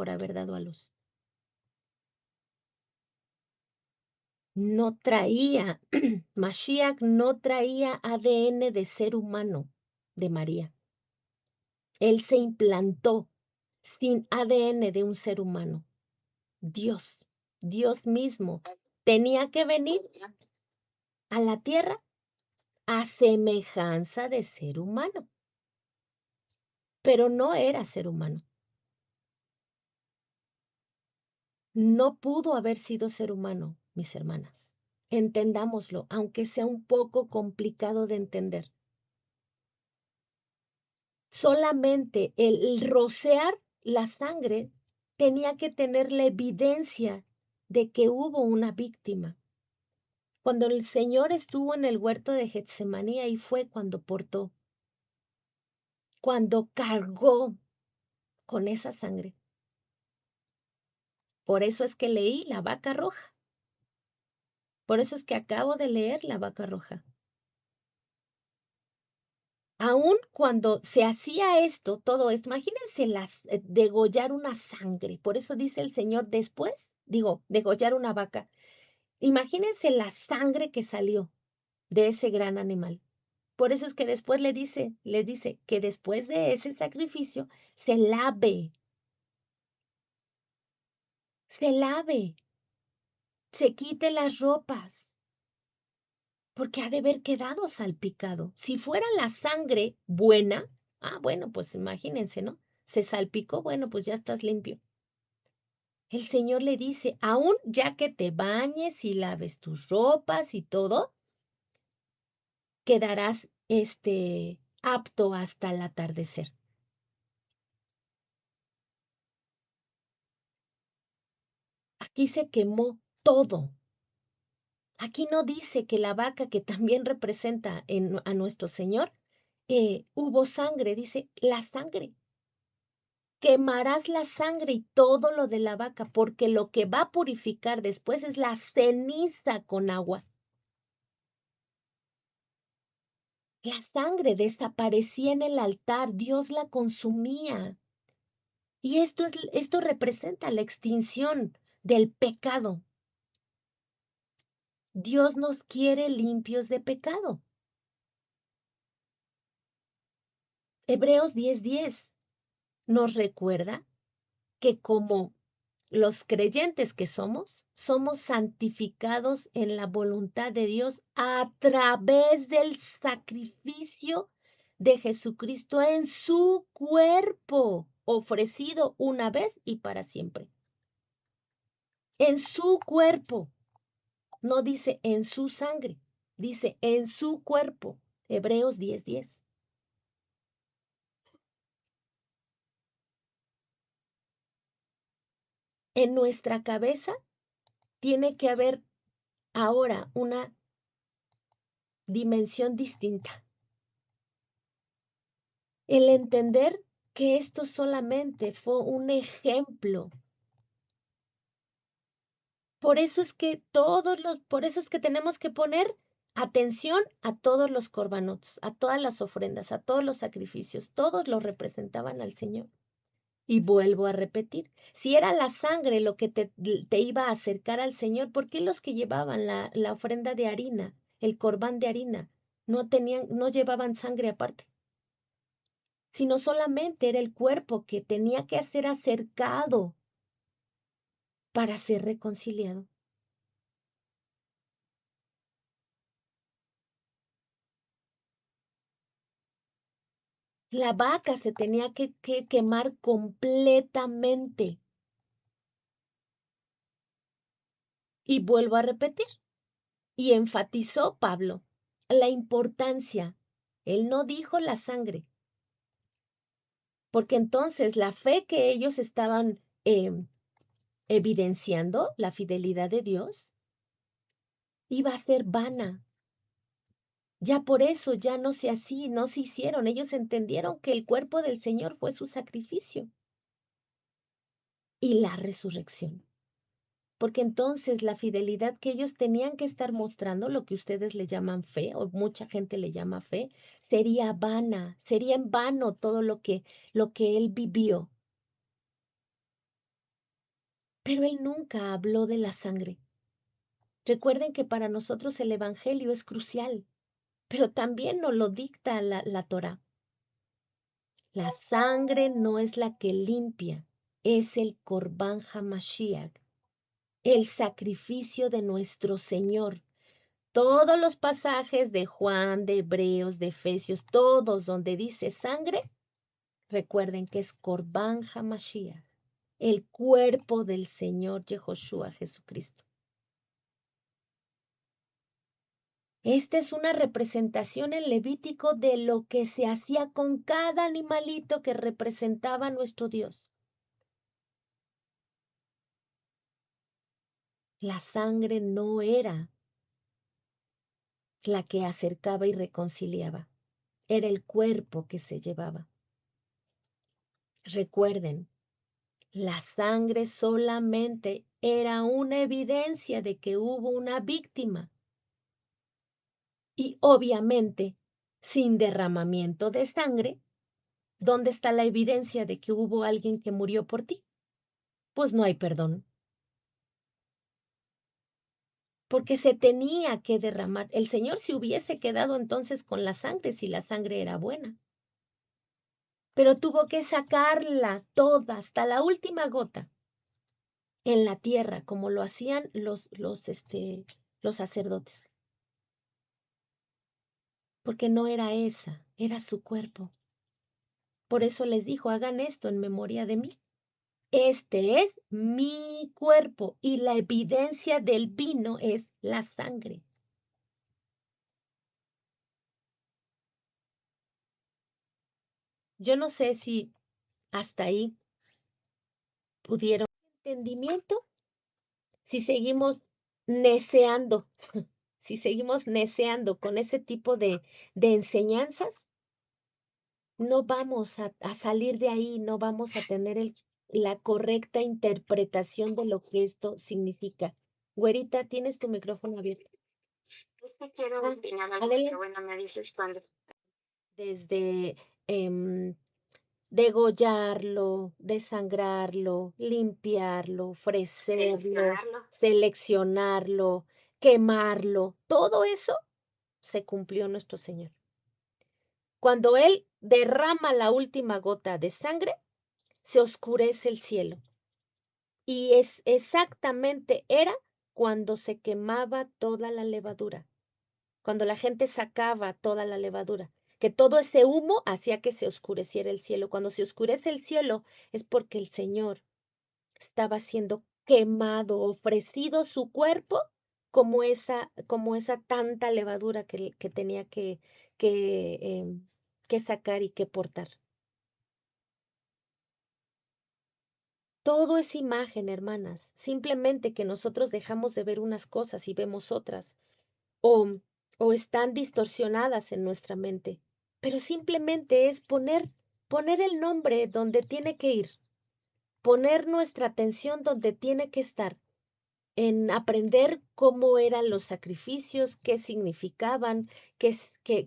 haber dado a luz. No traía, Mashiach no traía ADN de ser humano de María. Él se implantó sin ADN de un ser humano. Dios mismo, tenía que venir a la tierra a semejanza de ser humano, pero no era ser humano. No pudo haber sido ser humano, mis hermanas. Entendámoslo, aunque sea un poco complicado de entender. Solamente el rociar la sangre tenía que tener la evidencia de que hubo una víctima. Cuando el Señor estuvo en el huerto de Getsemaní, ahí fue cuando portó, cuando cargó con esa sangre. Por eso es que leí la vaca roja. Por eso es que acabo de leer la vaca roja. Aún cuando se hacía esto, todo esto, imagínense degollar una sangre. Por eso dice el Señor después, degollar una vaca. Imagínense la sangre que salió de ese gran animal. Por eso es que después le dice que después de ese sacrificio se lave, se quite las ropas, porque ha de haber quedado salpicado. Si fuera la sangre buena, bueno, pues imagínense, ¿no? Se salpicó, bueno, pues ya estás limpio. El Señor le dice, aún ya que te bañes y laves tus ropas y todo, quedarás apto hasta el atardecer. Aquí se quemó todo. Aquí no dice que la vaca que también representa a nuestro Señor, hubo sangre, dice la sangre. Quemarás la sangre y todo lo de la vaca, porque lo que va a purificar después es la ceniza con agua. La sangre desaparecía en el altar, Dios la consumía. Y esto representa la extinción del pecado. Dios nos quiere limpios de pecado. Hebreos 10:10 nos recuerda que como los creyentes que somos santificados en la voluntad de Dios a través del sacrificio de Jesucristo en su cuerpo, ofrecido una vez y para siempre. En su cuerpo, no dice en su sangre, dice en su cuerpo. Hebreos 10:10. En nuestra cabeza tiene que haber ahora una dimensión distinta. El entender que esto solamente fue un ejemplo. Por eso es que tenemos que poner atención a todos los corbanots, a todas las ofrendas, a todos los sacrificios. Todos los representaban al Señor. Y vuelvo a repetir, si era la sangre lo que te iba a acercar al Señor, ¿por qué los que llevaban la ofrenda de harina, el corbán de harina, no llevaban sangre aparte? Sino solamente era el cuerpo que tenía que ser acercado para ser reconciliado. La vaca se tenía que quemar completamente. Y vuelvo a repetir, y enfatizó Pablo la importancia. Él no dijo la sangre, porque entonces la fe que ellos estaban evidenciando, la fidelidad de Dios, iba a ser vana. Ya por eso ya no no se hicieron. Ellos entendieron que el cuerpo del Señor fue su sacrificio y la resurrección. Porque entonces la fidelidad que ellos tenían que estar mostrando, lo que ustedes le llaman fe, o mucha gente le llama fe, sería vana, sería en vano todo lo que él vivió. Pero él nunca habló de la sangre. Recuerden que para nosotros el Evangelio es crucial, pero también nos lo dicta la Torá. La sangre no es la que limpia, es el Corbán HaMashiach, el sacrificio de nuestro Señor. Todos los pasajes de Juan, de Hebreos, de Efesios, todos donde dice sangre, recuerden que es Corbán HaMashiach, el cuerpo del Señor Yehoshua Jesucristo. Esta es una representación en Levítico de lo que se hacía con cada animalito que representaba a nuestro Dios. La sangre no era la que acercaba y reconciliaba, era el cuerpo que se llevaba. Recuerden, la sangre solamente era una evidencia de que hubo una víctima. Y obviamente, sin derramamiento de sangre, ¿dónde está la evidencia de que hubo alguien que murió por ti? Pues no hay perdón. Porque se tenía que derramar. El Señor se hubiese quedado entonces con la sangre si la sangre era buena. Pero tuvo que sacarla toda, hasta la última gota, en la tierra, como lo hacían los sacerdotes. Porque no era esa, era su cuerpo. Por eso les dijo, hagan esto en memoria de mí. Este es mi cuerpo y la evidencia del vino es la sangre. Yo no sé si hasta ahí pudieron entendimiento, si seguimos neceando, si seguimos neceando con ese tipo de enseñanzas, no vamos a salir de ahí, no vamos a tener la correcta interpretación de lo que esto significa. Güerita, tienes tu micrófono abierto. Es que quiero Ah, opinar algo, pero adelante. bueno, me dices cuándo. Desde degollarlo, desangrarlo, limpiarlo, ofrecerlo, Seleccionarlo. seleccionarlo, quemarlo, todo eso se cumplió nuestro Señor. Cuando Él derrama la última gota de sangre, se oscurece el cielo. Y es exactamente era cuando se quemaba toda la levadura, cuando la gente sacaba toda la levadura, que todo ese humo hacía que se oscureciera el cielo. Cuando se oscurece el cielo es porque el Señor estaba siendo quemado, ofrecido su cuerpo como esa tanta levadura que tenía que, que sacar y que portar. Todo es imagen, hermanas. Simplemente que nosotros dejamos de ver unas cosas y vemos otras, o, o están distorsionadas en nuestra mente. Pero simplemente es poner el nombre donde tiene que ir, poner nuestra atención donde tiene que estar, en aprender cómo eran los sacrificios, qué significaban, que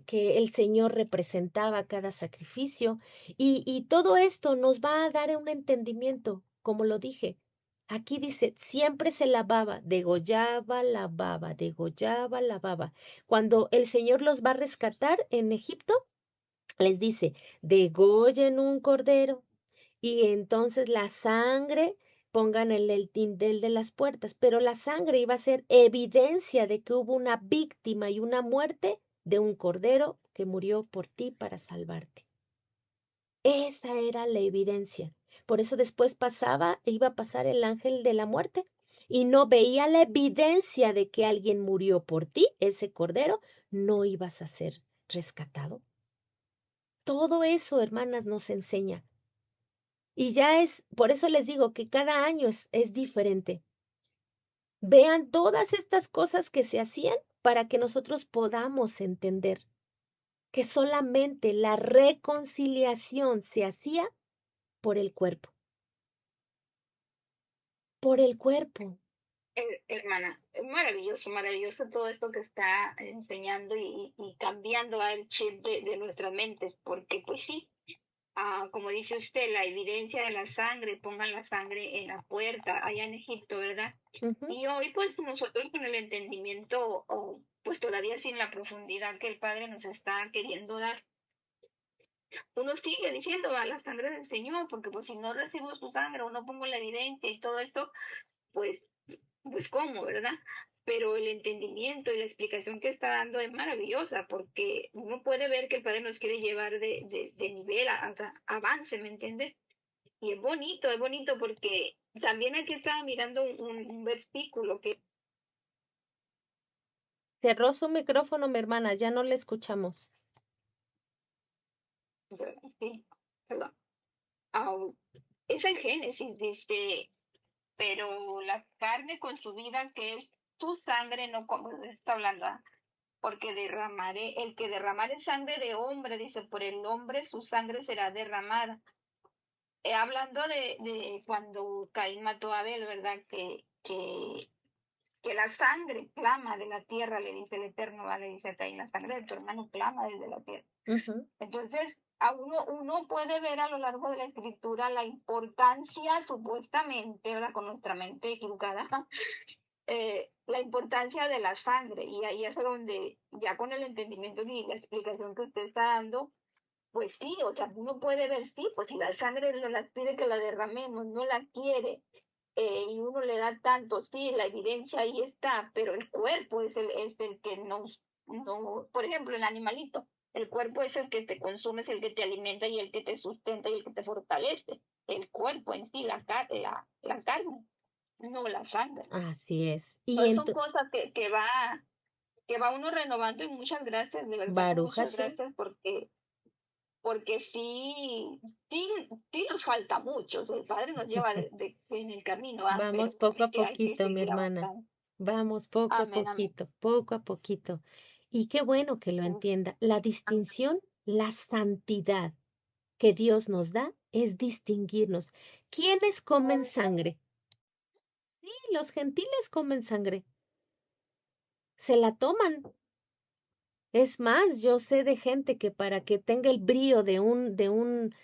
el Señor representaba cada sacrificio. Y todo esto nos va a dar un entendimiento, como lo dije. Aquí dice, siempre se lavaba, degollaba, lavaba, degollaba, lavaba. Cuando el Señor los va a rescatar en Egipto, les dice, degollen un cordero y entonces la sangre, pongan en el tindel de las puertas, pero la sangre iba a ser evidencia de que hubo una víctima y una muerte de un cordero que murió por ti para salvarte. Esa era la evidencia. Por eso después iba a pasar el ángel de la muerte y no veía la evidencia de que alguien murió por ti, ese cordero, no ibas a ser rescatado. Todo eso, hermanas, nos enseña. Y ya por eso les digo que cada año es diferente. Vean todas estas cosas que se hacían para que nosotros podamos entender que solamente la reconciliación se hacía por el cuerpo, por el cuerpo. Hermana, es maravilloso, maravilloso todo esto que está enseñando y cambiando el chip de nuestras mentes, porque pues sí, como dice usted, la evidencia de la sangre, pongan la sangre en la puerta, allá en Egipto, ¿verdad? Ujú, Y hoy pues nosotros con el entendimiento, pues todavía sin la profundidad que el Padre nos está queriendo dar, uno sigue diciendo a la sangre del Señor, porque pues si no recibo su sangre o no pongo la evidencia y todo esto, pues pues cómo, ¿verdad? Pero el entendimiento y la explicación que está dando es maravillosa porque uno puede ver que el Padre nos quiere llevar de nivel a avance, ¿me entiendes? Y es bonito porque también aquí estaba mirando un versículo que, cerró su micrófono, mi hermana, ya no le escuchamos. sí, perdón, ah, es en Génesis, dice, pero la carne con su vida que es tu sangre, no como está hablando, porque derramaré, el que derramare sangre de hombre, dice, por el hombre su sangre será derramada. Hablando de cuando Caín mató a Abel, ¿verdad? Que la sangre clama de la tierra, le dice el Eterno, ¿vale? Le dice a Caín, la sangre de tu hermano clama desde la tierra. Ujú. Entonces, uno puede ver a lo largo de la escritura la importancia, supuestamente, ¿verdad? Con nuestra mente equivocada, la importancia de la sangre. Y ahí es donde, ya con el entendimiento y la explicación que usted está dando, pues sí, o sea, uno puede ver, sí, pues si la sangre no la pide que la derramemos, no la quiere, y uno le da tanto, sí, la evidencia ahí está, pero el cuerpo es el que no, por ejemplo, el animalito, el cuerpo es el que te consume, es el que te alimenta y el que te sustenta y el que te fortalece. El cuerpo en sí, la carne, no la sangre. Así es. Y Entonces son cosas que va uno renovando y muchas gracias, de verdad, Baruch muchas Hashem, gracias porque sí, sí nos falta mucho, o sea, el Padre nos lleva en el camino, pero vamos poco a hay que poquito, mi seguir hermana. avanzando. Vamos poco a Amén, amén. poquito, poco a poquito. Y qué bueno que lo Sí, entienda. La distinción, la santidad que Dios nos da es distinguirnos. ¿Quiénes comen sangre? Sí, los gentiles comen sangre. Se la toman. Es más, yo sé de gente que para que tenga el brío de un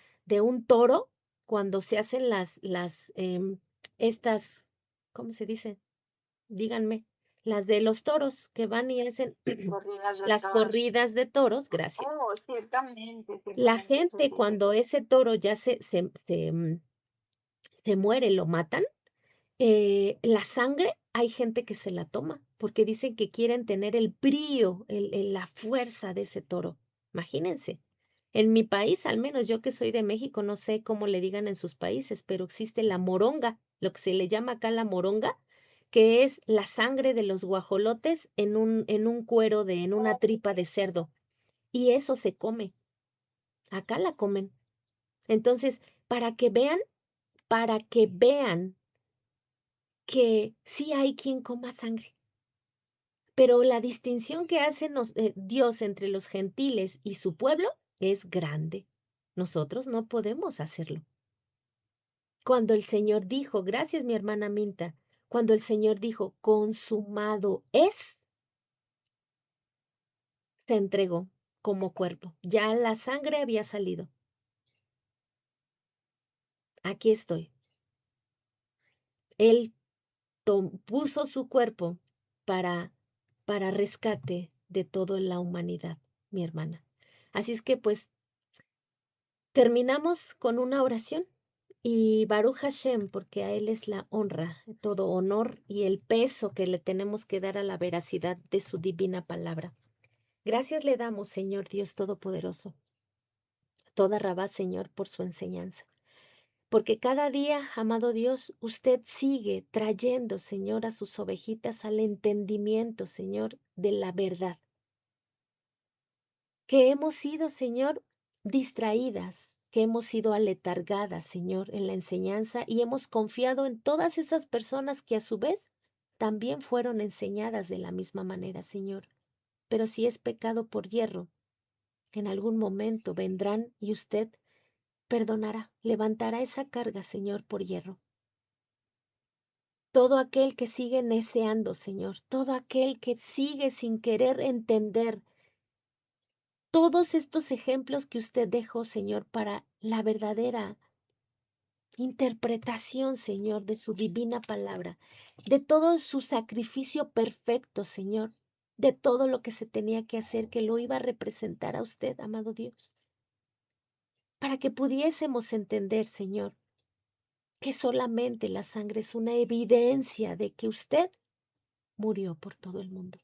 toro, cuando se hacen estas, ¿cómo se dice? Díganme, las de los toros que van y hacen corridas de las toros. corridas de toros, gracias. Oh, ciertamente, La ciertamente, eso gente sí es cuando cierto. ese toro ya se muere, lo matan, la sangre, hay gente que se la toma porque dicen que quieren tener el brío, la fuerza de ese toro. Imagínense. En mi país, al menos yo que soy de México, no sé cómo le digan en sus países, pero existe la moronga, lo que se le llama acá la moronga, que es la sangre de los guajolotes en un cuero en una tripa de cerdo. y eso se come. Acá la comen. Entonces, para que vean que sí hay quien coma sangre. Pero la distinción que hace Dios entre los gentiles y su pueblo es grande. Nosotros no podemos hacerlo. Cuando el Señor dijo, gracias mi hermana Minta, cuando el Señor dijo, consumado es, se entregó como cuerpo. Ya la sangre había salido. Aquí estoy. Él puso su cuerpo para, para rescate de toda la humanidad, mi hermana. Así es que pues terminamos con una oración y Baruch Hashem, porque a Él es la honra, todo honor y el peso que le tenemos que dar a la veracidad de su divina palabra. Gracias le damos, Señor Dios Todopoderoso, toda Rabá, Señor, por su enseñanza. Porque cada día, amado Dios, usted sigue trayendo, Señor, a sus ovejitas al entendimiento, Señor, de la verdad. Que hemos sido, Señor, distraídas, que hemos sido aletargadas, Señor, en la enseñanza y hemos confiado en todas esas personas que a su vez también fueron enseñadas de la misma manera, Señor. Pero si es pecado por hierro, en algún momento vendrán y usted perdonará, levantará esa carga, Señor, por hierro. Todo aquel que sigue neceando, Señor, todo aquel que sigue sin querer entender todos estos ejemplos que usted dejó, Señor, para la verdadera interpretación, Señor, de su divina palabra, de todo su sacrificio perfecto, Señor, de todo lo que se tenía que hacer, que lo iba a representar a usted, amado Dios, para que pudiésemos entender, Señor, que solamente la sangre es una evidencia de que usted murió por todo el mundo,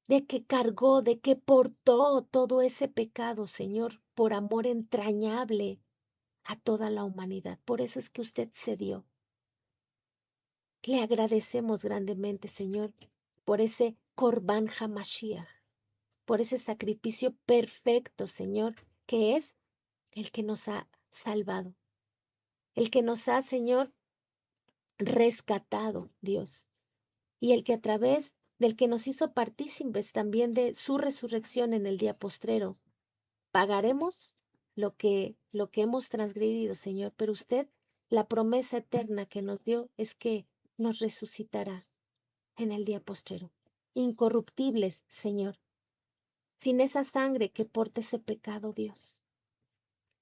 de que cargó, de que portó todo ese pecado, Señor, por amor entrañable a toda la humanidad. Por eso es que usted se dio. Le agradecemos grandemente, Señor, por ese Corban Hamashiach, por ese sacrificio perfecto, Señor, que es el que nos ha salvado, el que nos ha, Señor, rescatado, Dios, y el que a través del que nos hizo partícipes también de su resurrección en el día postrero, pagaremos lo que hemos transgredido, Señor, pero usted, la promesa eterna que nos dio es que nos resucitará en el día postrero, incorruptibles, Señor, sin esa sangre que porta ese pecado, Dios.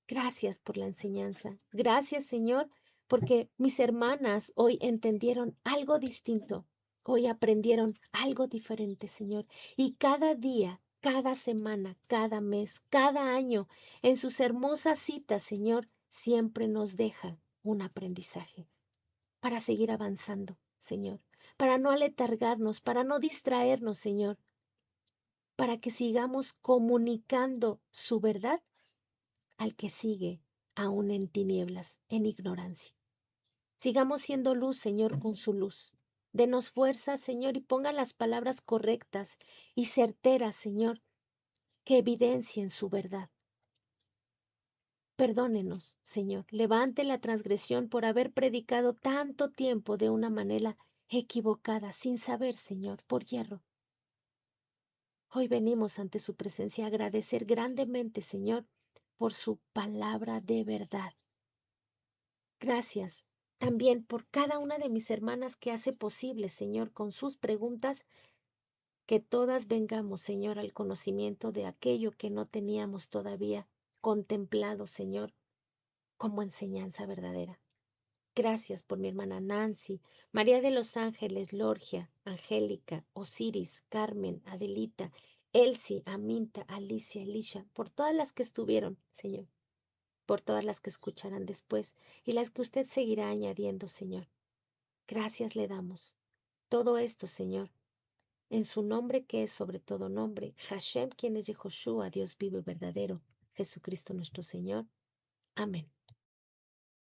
Gracias por la enseñanza. Gracias, Señor, porque mis hermanas hoy entendieron algo distinto. Hoy aprendieron algo diferente, Señor. Y cada día, cada semana, cada mes, cada año, en sus hermosas citas, Señor, siempre nos deja un aprendizaje para seguir avanzando, Señor, para no aletargarnos, para no distraernos, Señor, para que sigamos comunicando su verdad al que sigue aún en tinieblas, en ignorancia. Sigamos siendo luz, Señor, con su luz. Denos fuerza, Señor, y ponga las palabras correctas y certeras, Señor, que evidencien su verdad. Perdónenos, Señor, levante la transgresión por haber predicado tanto tiempo de una manera equivocada, sin saber, Señor, por hierro. Hoy venimos ante su presencia a agradecer grandemente, Señor, por su palabra de verdad. Gracias también por cada una de mis hermanas que hace posible, Señor, con sus preguntas, que todas vengamos, Señor, al conocimiento de aquello que no teníamos todavía contemplado, Señor, como enseñanza verdadera. Gracias por mi hermana Nancy, María de los Ángeles, Lorgia, Angélica, Osiris, Carmen, Adelita, Elsie, Aminta, Alicia, Elisha, por todas las que estuvieron, Señor, por todas las que escucharán después y las que usted seguirá añadiendo, Señor. Gracias le damos. Todo esto, Señor, en su nombre que es sobre todo nombre, Hashem, quien es Yehoshua, Dios vivo y verdadero, Jesucristo nuestro Señor. Amén.